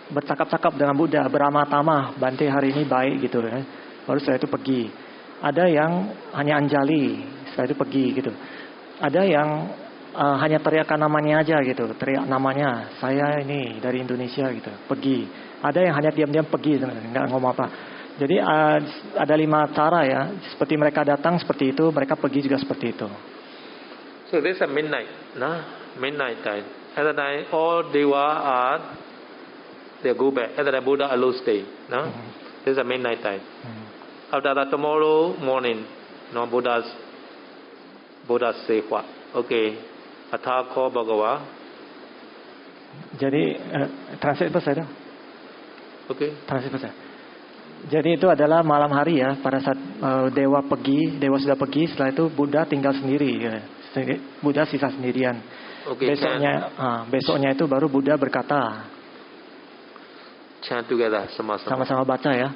bercakap-cakap dengan Buddha, beramah-tamah, Bante hari ini baik gitu ya. Baru setelah itu pergi. Ada yang hanya anjali, setelah itu pergi gitu. Ada yang hanya teriakan namanya aja gitu, teriak namanya, saya ini dari Indonesia gitu, pergi. Ada yang hanya diam-diam pergi, nggak ngomong apa. Jadi ada 5 cara ya, seperti mereka datang seperti itu, mereka pergi juga seperti itu. So this is a midnight, no? Midnight time. At the time, all Deva are they go back. At the time, Buddha alone stay, no? This is a midnight time. After that, tomorrow morning, no, Buddha say what? Okay, Athako Bhagava. Jadi translate apa saya? Okay. Translate apa saya? Jadi itu adalah malam hari ya, pada saat Dewa sudah pergi, setelah itu Buddha tinggal sendiri ya. Buddha sisa sendirian. Okay, besoknya itu baru Buddha berkata. Chant together sama-sama baca ya.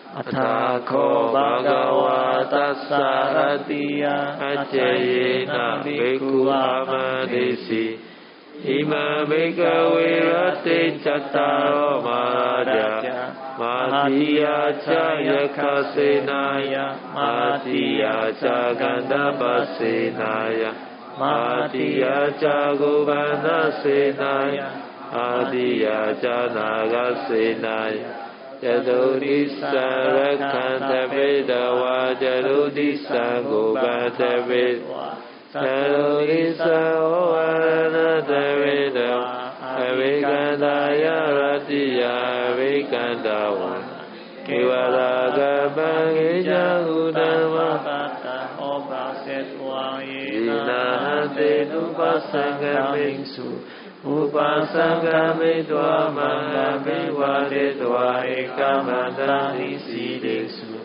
Athako Bhagava Tassaratiya Acayena Bhikkhu Amadesi Ima Bhikkhave Rate Cattaro Maharaja Matiya Ca Yakhasenaya Matiya Ca Gandhapasenaya Matiya Ca Govanasenaya Adiya Ca Nagasenaya Jadodisa Rakhanta Vedawa Jadodisa Govanta Vedawa Jadodisa Ovanata Vedawa Avikandaya Ratiya Avikandawa Kivaraga Bhagija Udama Pata Obrasetwa Yinahante Nupasangamingsu Upasangamitwa Mangamitwa Ekamadani Sidesu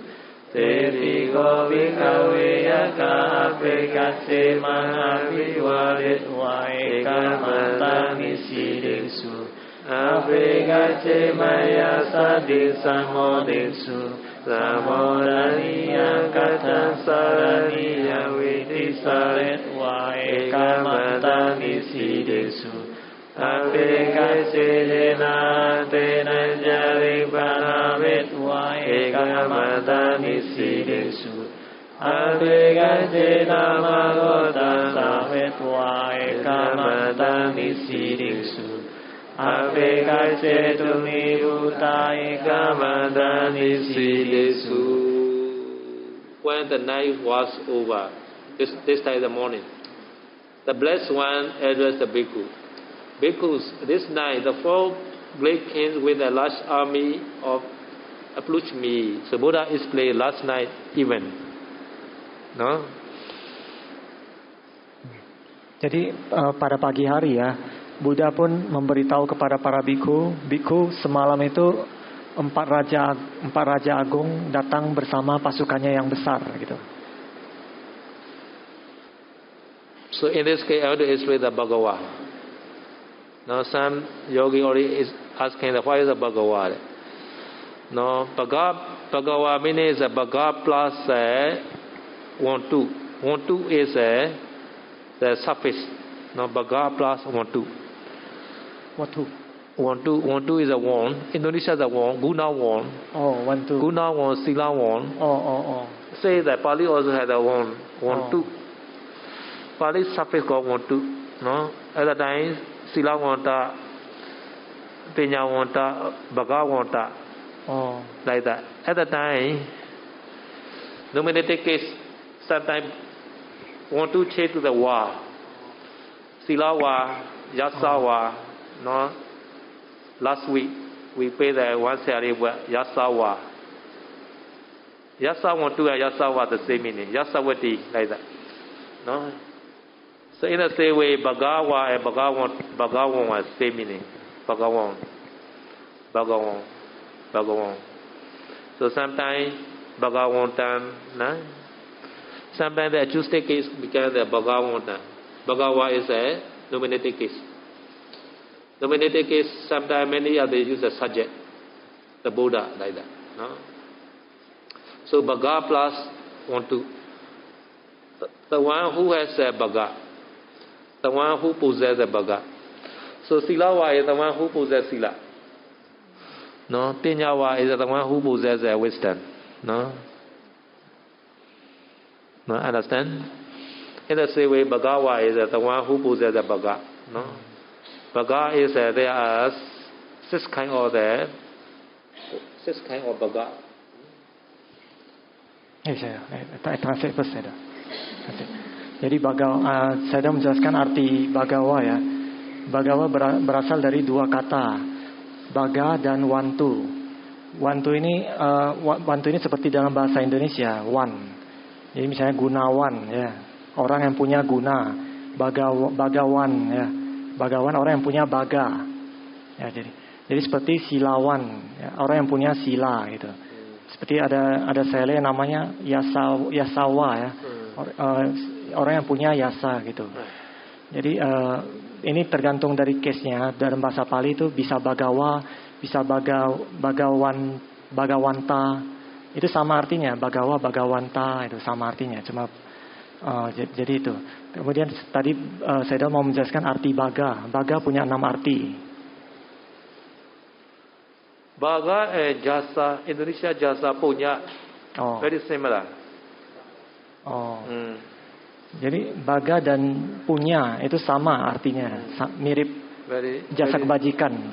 Tetigo Bhikkhave Yaka Apekatse Mangamitwa Ekamadani Sidesu Apekatse Maya Sadin Samodesu Samodaniya Katan Saraniya Vidisaretwa Ekamadani Sidesu Apekacedena Tena Jaripanavetwa Ekamadani Sidesu Apekacedena Magota Savetwa Ekamadani Sidesu Apekaceduni Buddha Ekamadani Sidesu. When the night was over, this time the morning, the blessed one addressed the bhikkhu. Bhikkhus, this night the 4 great kings with a large army of approached me. So Buddha explained last night event. No? Jadi pada pagi hari ya, Buddha pun memberitahu kepada para bhikkhu semalam itu 4 raja agung datang bersama pasukannya yang besar gitu. So in this case, I want to explain the Bhagavad. Now some yogi already is asking what is the Bhagavad? No, Bhagavad meaning is a Bhagavad plus 1, 2. 1-2 is the surface. Now Baga plus 1-2. What two? 1-2 is a one. Indonesia is a one. Guna one. Oh, 1-2. Guna one. Sila one. Oh. Say that Pali also had a one. 1-2. Pali surface called 1-2. No. At the time, Sila wanta, Penya wanta, Baga wanta. Oh. Like that. At the time, nominative case, sometimes 1-2 change to the wa. Sila wa, Yasa wa. No. Last week, we paid the one salary with Yasa wa. Yasa 1-2 and Yasa wa the same meaning. Yasa wati, like that. No. So in the same way, Bagawa and Bagawan are same meaning. Bagawan. So sometimes Bagawantan, no? Sometimes the acoustic case becomes the Bagawantan. Bagawa is a nominative case. Nominative case, sometimes many others use the subject, the Buddha, like that. No? So Baga plus 1-2. The one who has a Baga. The one who possesses a Baga. So Silawa is the one who possesses Sila. No, Pinyawa is the one who possesses wisdom. No, understand? In the same way, Bagawa is the one who possesses a Baga. No, Baga is there are 6 kinds of Baga. Yes, I translate first, saya. Jadi saya menjelaskan arti Bagawa ya. Bagawa berasal dari 2 kata, Baga dan Wantu. Wantu ini seperti dalam bahasa Indonesia, wan. Jadi misalnya gunawan, ya, orang yang punya guna. Bagawan, ya, bagawan orang yang punya baga. Ya, jadi seperti silawan, ya, orang yang punya sila, gitu. Seperti ada sele namanya yasawa, ya, orang yang punya yasa, gitu. Jadi ini tergantung dari case-nya. Dalam bahasa Pali itu bisa bagawa, bisa bagawanta. Itu sama artinya. Bagawa, bagawanta itu sama artinya. Cuma jadi itu. Kemudian tadi saya mau menjelaskan arti baga. Baga punya 6 arti. Baga jasa, Indonesia jasa punya very similar. Jadi baga dan punya itu sama artinya, mirip. Jasa kebajikan.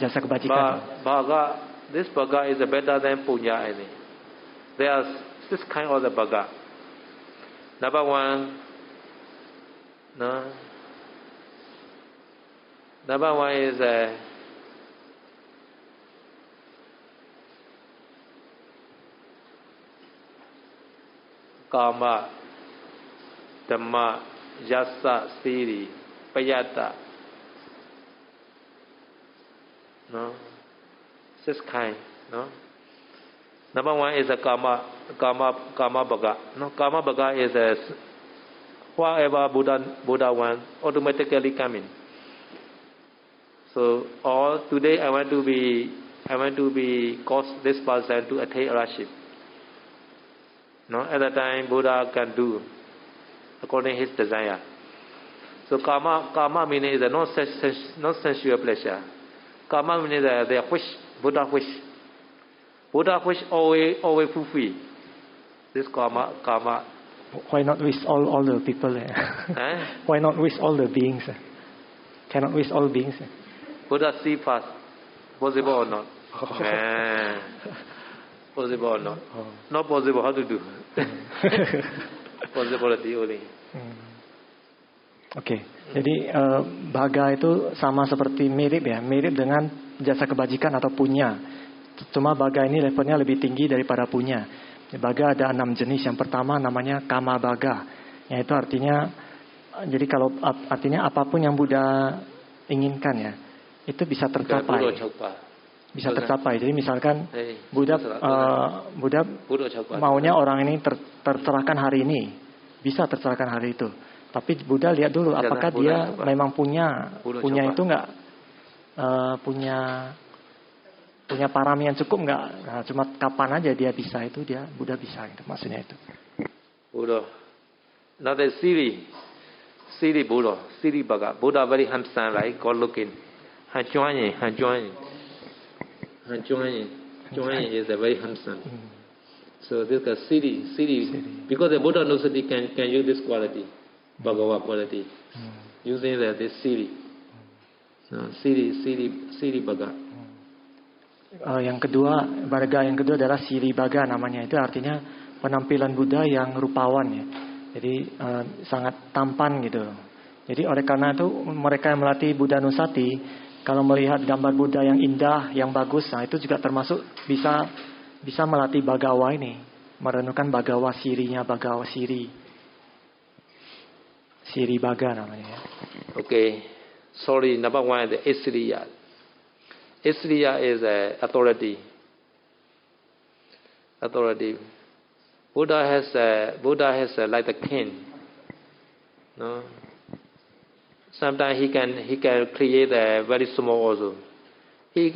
This baga is better than punya ini. There are 6 kinds of the baga. Number 1, no. Number 1 is Kama, Dhamma, Yasa, Siri, Payata. No, 6 kinds. No. Number 1 is a Kama Baga. No, Kama Baga is whatever Buddha wants automatically coming. So, today I want to be cause this person to attain Araship. No, at that time Buddha can do according to his desire. So karma meaning is a non-sensual pleasure. Karma meaning the wish, Buddha wish. Buddha wish always fulfill. This karma. Why not wish all the people? Why not wish all the beings? Cannot wish all beings. Buddha see first. Possible or not? Possible or not? Not possible. How to do? Possibility only. Oke. Jadi baga itu sama seperti mirip dengan jasa kebajikan atau punya. Cuma baga ini levelnya lebih tinggi daripada punya. Baga ada 6 jenis. Yang pertama namanya kama baga. Yaitu artinya, jadi kalau artinya apapun yang Buddha inginkan ya, itu bisa tercapai. Bisa tercapai. Jadi misalkan Buddha maunya orang ini tercerahkan hari ini, bisa tercerahkan hari itu. Tapi Buddha lihat dulu apakah dia memang punya itu enggak, punya parami yang cukup enggak. Nah, cuma kapan aja dia bisa itu, Buddha bisa gitu, maksudnya itu. Another Siri Buddha, Siri Bhaga. Buddha very handsome, right? God looking. Hanjuan is a very handsome. So this is Siri. Because the Buddha knows that he can use this quality, Bhagava quality, using this Siri. Siri Bhaga. Yang kedua, Baga yang kedua adalah Siri Baga namanya. Itu artinya penampilan Buddha yang rupawan ya. Jadi sangat tampan gitu. Jadi oleh karena itu mereka yang melatih Buddha Nusati, kalau melihat gambar Buddha yang indah, yang bagus, nah itu juga termasuk bisa melatih Bagawa ini, merenungkan Bagawa Sirinya, Bagawa Siri Baga namanya. Okay, sorry, number one is Isriya. Isriya is authority. Buddha has like the king. No. Sometimes he can create a very small also. He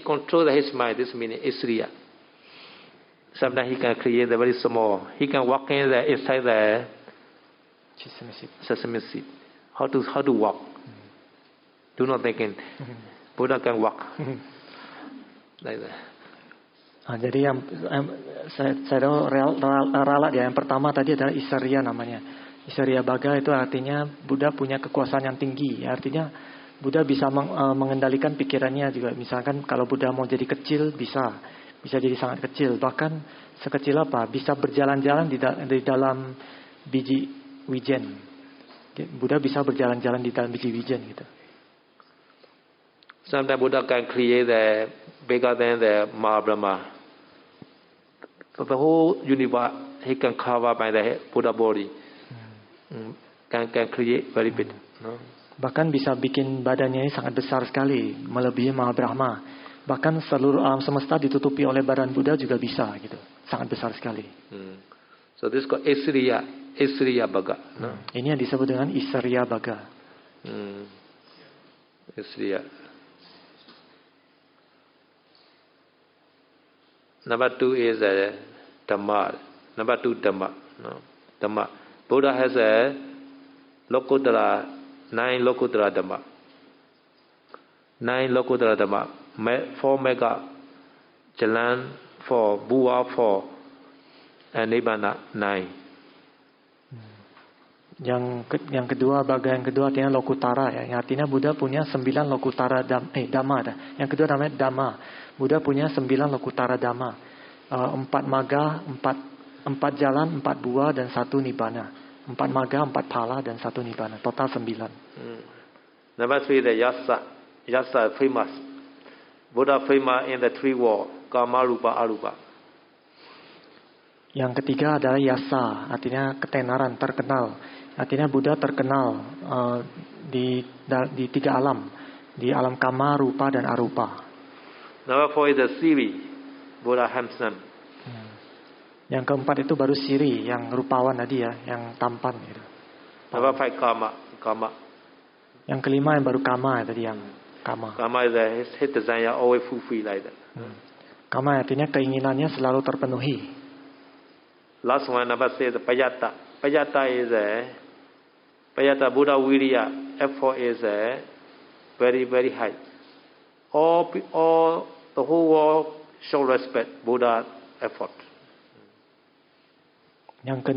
controls his mind. This means Isriya. Sometimes he can create a very small. He can walk inside the sesame seed. How to walk? Do not thinking. Buddha can walk like that. Nah, jadi yang saya tahu ralat ya. Yang pertama tadi adalah Isriya namanya. Isriya Baga itu artinya Buddha punya kekuasaan yang tinggi. Ya, artinya Buddha bisa mengendalikan pikirannya juga. Misalkan kalau Buddha mau jadi kecil bisa jadi sangat kecil. Bahkan sekecil apa? Bisa berjalan-jalan di dalam biji wijen. Buddha bisa berjalan-jalan di dalam biji wijen gitu. Sometimes Buddha can create bigger than the Mahabrahma. So the whole universe he can cover by the Buddha body. Can create very big. No? Bahkan bisa bikin badannya ini sangat besar sekali, melebihi Mahabrahma. Bahkan seluruh alam semesta ditutupi oleh badan Buddha juga bisa gitu. Sangat besar sekali. So this is called Isriya Baga. No? Ini yang disebut dengan Isriya Baga. Isriya. Number 2 is Dhamma. Number 2 Dhamma. No? Dhamma. Buddha has a 9 Lokuttara Dhamma. 9 Lokuttara Dhamma. 4 Mega, Jalan 4, Buwa 4, and Nibbana 9. Yang kedua, Baga yang kedua artinya Lokutara ya. Yang artinya Buddha punya 9 Lokutara Dhamma. Yang kedua namanya Dhamma. Buddha punya 9 Lokutara Dhamma. 4 Maga, 4 jalan, 4 buah dan 1 Nibbana. 4 Maga, 4 phala dan 1 Nibbana. Total 9. Number 3 the Yasa famous. Buddha famous in the 3 worlds, Kama, Rupa, Arupa. Yang ketiga adalah Yasa, artinya ketenaran, terkenal. Artinya Buddha terkenal di 3 alam, di alam Kama, Rupa dan Arupa. Number 4 is the Siri, Buddha handsome. Yang keempat itu baru Siri, yang rupawan tadi ya, yang tampan gitu. Number 5 Kama. Yang kelima yang baru Kama tadi yang Kama. Kama is his desire always fulfilled like that. Kama artinya keinginannya selalu terpenuhi. Last one number 6 is Payata. Payata is Payata Buddha Viriya. Effort is very very high. All the whole world show respect Buddha effort. Yang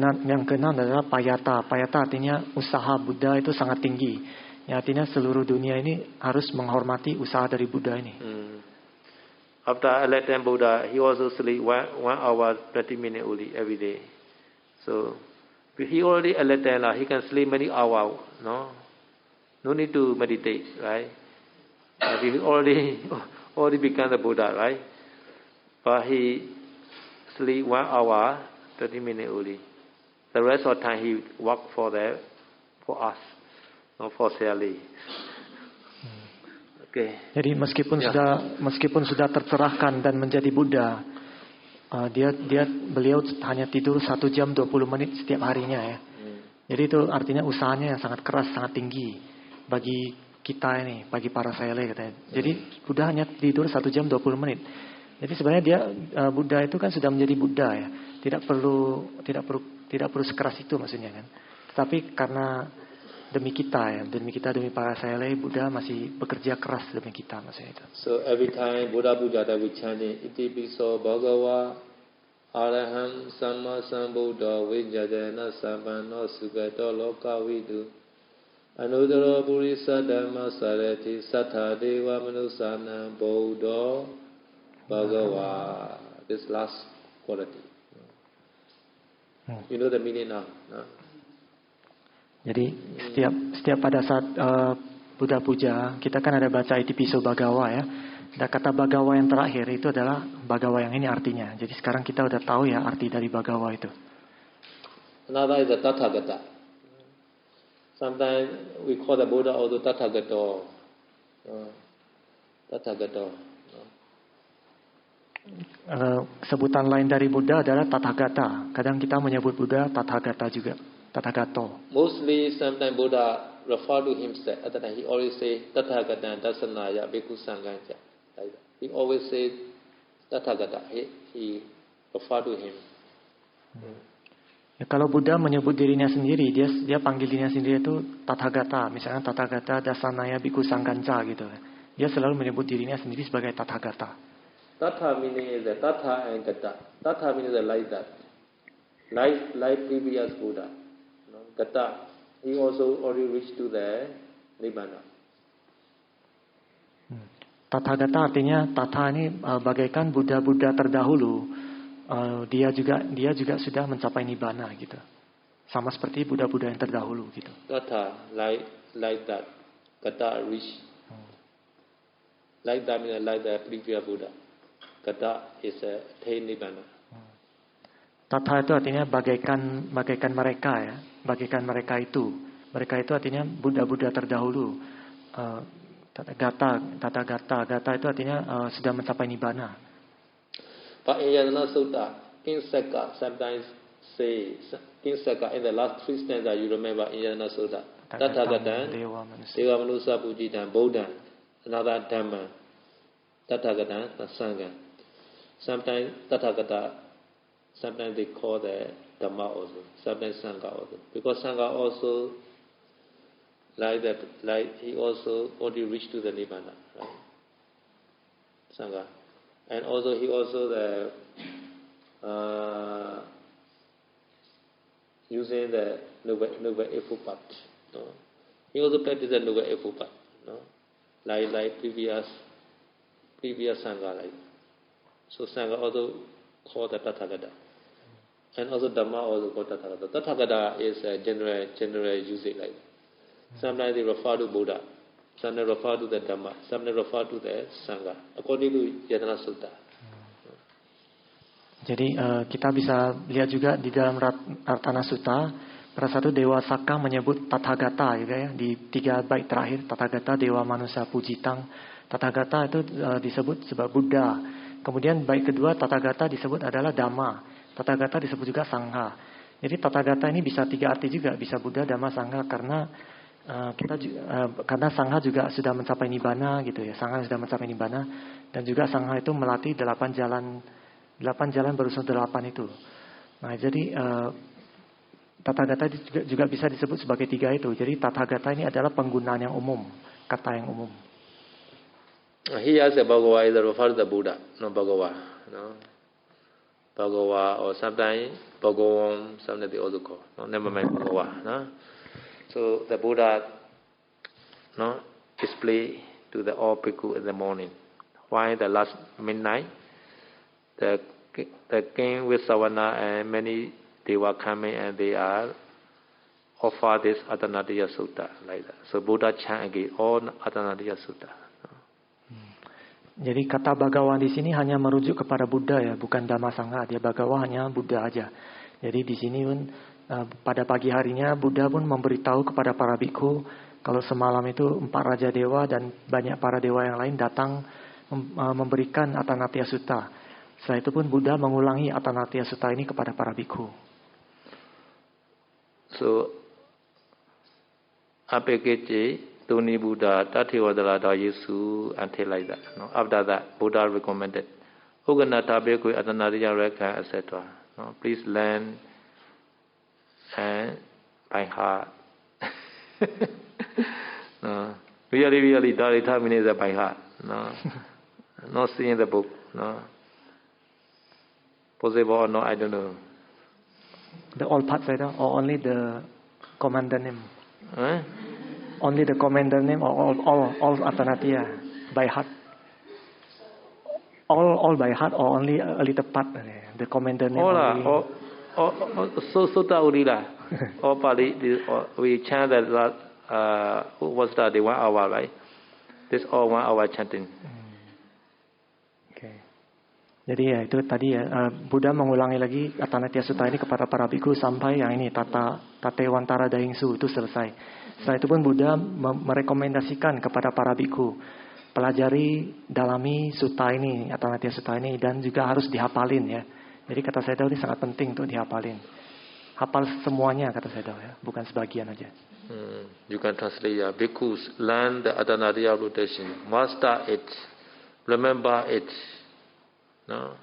keenam adalah Payata. Payata artinya usaha Buddha itu sangat tinggi. Ya, artinya seluruh dunia ini harus menghormati usaha dari Buddha ini. After enlightened Buddha, he also sleep 1 hour 30 minutes only every day. So he already enlightened, he can sleep many hours. No need to meditate, right? He already become the Buddha, right? But he sleep 1 hour 30 minutes only. The rest of the time he work for us, not for salary. Okay. Jadi meskipun sudah tercerahkan dan menjadi Buddha, beliau hanya tidur 1 jam 20 menit setiap harinya ya. Jadi itu artinya usahanya yang sangat keras, sangat tinggi bagi kita ini, bagi para sele katanya. Jadi Buddha hanya tidur 1 jam 20 menit. Jadi sebenarnya dia Buddha itu kan sudah menjadi Buddha ya. Tidak perlu sekeras itu maksudnya kan. Tetapi karena demi kita demi para sele, Buddha masih bekerja keras demi kita maksudnya itu. So every time Buddha Puja that we chanting iti piso bhagava araham samma sambuddha vijjayana sampano sugato loka vidu anudara purisa dhamma sarati sattha deva manusana buddha bhagava. This last quality. You know the meaning now. No? Jadi setiap pada saat Buddha puja, kita kan ada baca Itipiso Bhagawa ya. Dan kata Bhagawa yang terakhir itu adalah Bhagawa yang ini artinya. Jadi sekarang kita udah tahu ya arti dari Bhagawa itu. Another is the Tathagata. Sometimes we call the Buddha also Tathagata. Tathagata. Sebutan lain dari Buddha adalah Tathagata. Kadang kita menyebut Buddha Tathagata juga. Tathagato. Mostly sometimes Buddha refer to himself. At the time he always say Tathagata Dasanaya Bhikkhu Sanghaja. Like that. He always say Tathagata. He refer to him. Ya, kalau Buddha menyebut dirinya sendiri, dia panggil dirinya sendiri itu Tathagata. Misalnya Tathagata Dasanaya Bhikkhu Sanghaja gitu. Dia selalu menyebut dirinya sendiri sebagai Tathagata. Tatha meaning is the Tatha and Gata. Tatha meaning is like that. Like previous Buddha. No? Gata, he also already reached to the Nibbana. Tathagata artinya Tatha ini bagaikan Buddha-Buddha terdahulu. Dia juga sudah mencapai Nibbana gitu. Sama seperti Buddha-Buddha yang terdahulu gitu. Tatha, like that. Gata reached. Like that means like the previous Buddha. Gata is a Nibbana. Tatha itu artinya bagaikan mereka ya, bagaikan mereka itu. Mereka itu artinya Buddha-Buddha terdahulu. Gata itu artinya sudah mencapai Nibbana. But in Yadana Sutta, King Saka sometimes say, King Saka in the last 3 stanza you remember in Yadana Sutta, Tathagatan, Deva Manusa Pujitan, Bodhan, another Dhamma, Tathagatan, Sangha. Sometimes Tathagata, sometimes they call the Dhamma also, sometimes Sangha also. Because Sangha also, like that, like he also already reached to the Nibbana, right? Sangha. And also he also using the Noble Efupat. No? He also practiced the Noble Efupat. No? Like previous Sangha like. So Sangha also called the Tathagata. And also Dhamma also called Tathagata. Tathagata is a general usage like that. Sometimes they refer to Buddha. Sometimes refer to the Dhamma. Sometimes refer to the Sangha. According to Yadana Sutta. Jadi kita bisa lihat juga di dalam Ratana Sutta, pada satu Dewa Saka menyebut Tathagata gitu ya, di 3 bait terakhir Tathagata Dewa Manusa Pujitang. Tathagata itu disebut sebagai Buddha. Kemudian bait kedua Tathagata disebut adalah Dhamma. Tathagata disebut juga Sangha. Jadi Tathagata ini bisa 3 arti juga, bisa Buddha, Dhamma, Sangha karena karena Sangha juga sudah mencapai Nibbana gitu ya. Sangha sudah mencapai Nibbana dan juga Sangha itu melatih 8 jalan berunsur 8 itu. Nah, jadi Tathagata juga bisa disebut sebagai 3 itu. Jadi Tathagata ini adalah penggunaan yang umum, kata yang umum. He has a Bhagava is referred to the Buddha, no Bhagava, no. Bhagava or sometimes Bhagavam, sometimes they also call. No, never mind Bhagava, no. So the Buddha, no, display to the all bhikkhu in the morning. While the last midnight, the king with Savana and many deva coming and they are offer this Atanatiya Sutta like that. So Buddha chant again all Atanatiya Sutta. Jadi kata Bhagawan di sini hanya merujuk kepada Buddha ya, bukan Dhamma Sangha. Dia Bhagawa hanya Buddha aja. Jadi di sini pun pada pagi harinya Buddha pun memberitahu kepada para bhikkhu kalau semalam itu 4 raja dewa dan banyak para dewa yang lain datang memberikan Atanatiya Sutta. Setelah itu pun Buddha mengulangi Atanatiya Sutta ini kepada para bhikkhu. So Apekece Tuni Buddha Tatiwadala Yesu until like that. No? After that, Buddha recommended Uganata Bhikkhu Atanariya Rekha, etc. No? Please learn and by heart. No? Really, Dharita means by heart. No? Not seeing the book. No? Possible or not, I don't know. The all parts, or only the commander name? Huh? Only the commander name or all Atanatiya by heart? All by heart or only a little part? The commander name only? Sutta Urila. All Pali, we chant that what's that, the 1 hour, right? This all 1 hour chanting. Okay. Jadi ya itu tadi ya, Buddha mengulangi lagi Atanatiya Sutta ini kepada para bhikkhu sampai yang ini Tatewantara Daingsu itu selesai. Setelah itu pun Buddha merekomendasikan kepada para bhikkhu, pelajari, dalami sutta ini, Atanatiya Sutta ini, dan juga harus dihafalin ya. Jadi kata Sayadaw ini sangat penting untuk dihafalin. Hafal semuanya kata Sayadaw ya, bukan sebagian aja. You can translate ya. Bhikkhus learn the Atanatiya rotation, master it, remember it. No?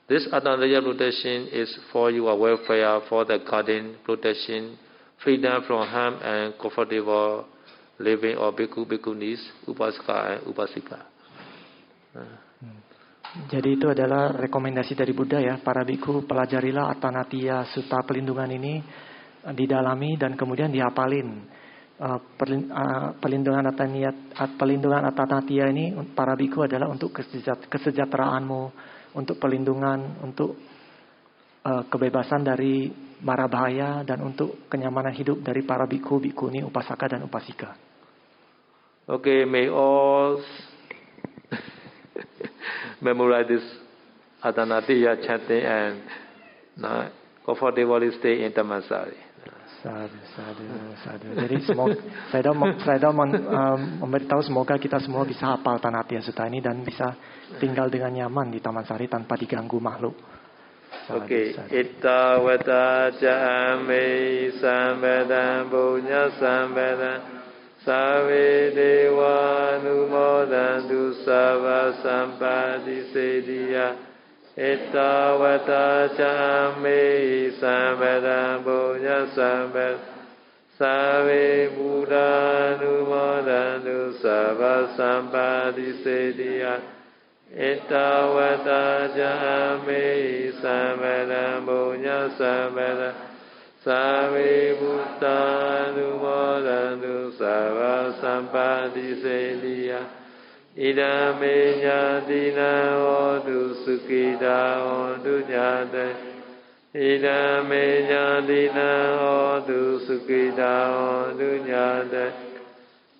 This Atanatiya rotation is for your welfare, for the garden protection, freedom from harm and comfortable living of bhikkhu, bhikkhunis, upasaka and upasika. Jadi itu adalah rekomendasi dari Buddha ya, para bhikkhu pelajarilah Atanatiya Sutta pelindungan ini, didalami dan kemudian dihafalin. Pelindungan Atanatiya ini para bhikkhu adalah untuk kesejahteraanmu, untuk pelindungan, untuk kebebasan dari mara bahaya, dan untuk kenyamanan hidup dari para bhikkhu, bhikkhuni, upasaka dan upasika. Okay, may all memorize this Atanatiya chanting and comfortably stay in Dhammasari. Sadu. Jadi semoga saya memberitahu semoga kita semua bisa hafal Atanatiya Sutta ini dan bisa tinggal dengan nyaman di Taman Sari tanpa diganggu makhluk. Okay, Itta Vata Jame Samvedam Punya Samvedam Save Dewa Numodantu Sava Sampadi Sediya Itta Vata Jame Samvedam Punya Samvedam Save Buddha Numodantu Sava Sampadi Sediya Itta Vata Jame Samvedam Punya Samvedam Save Buddha Numodantu Sava Sampadi Sediya Idame Nyatina Odu Sukita Odu Nyate Idame Nyatina Odu Sukita Odu Nyate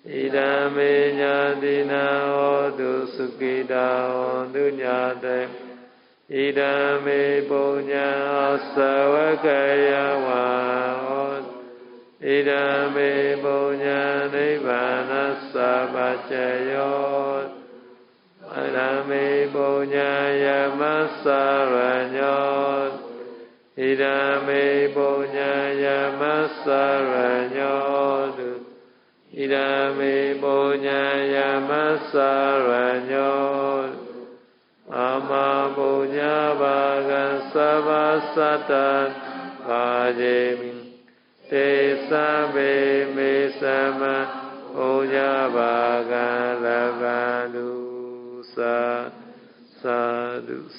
Idame Nyatina Odu Sukita Odu Nyate Idame Punya Asavakaya Wa Idame Punya Nibbana Sabachayot Idame Punya Yamasaranyot Idame Punya Yamasaranyot Idame Punya Yamasaranyot Ama Punya Bhagan Savasatan Vajemi Te Sabe Me Sama Punya Bhagan Lavadu Sadu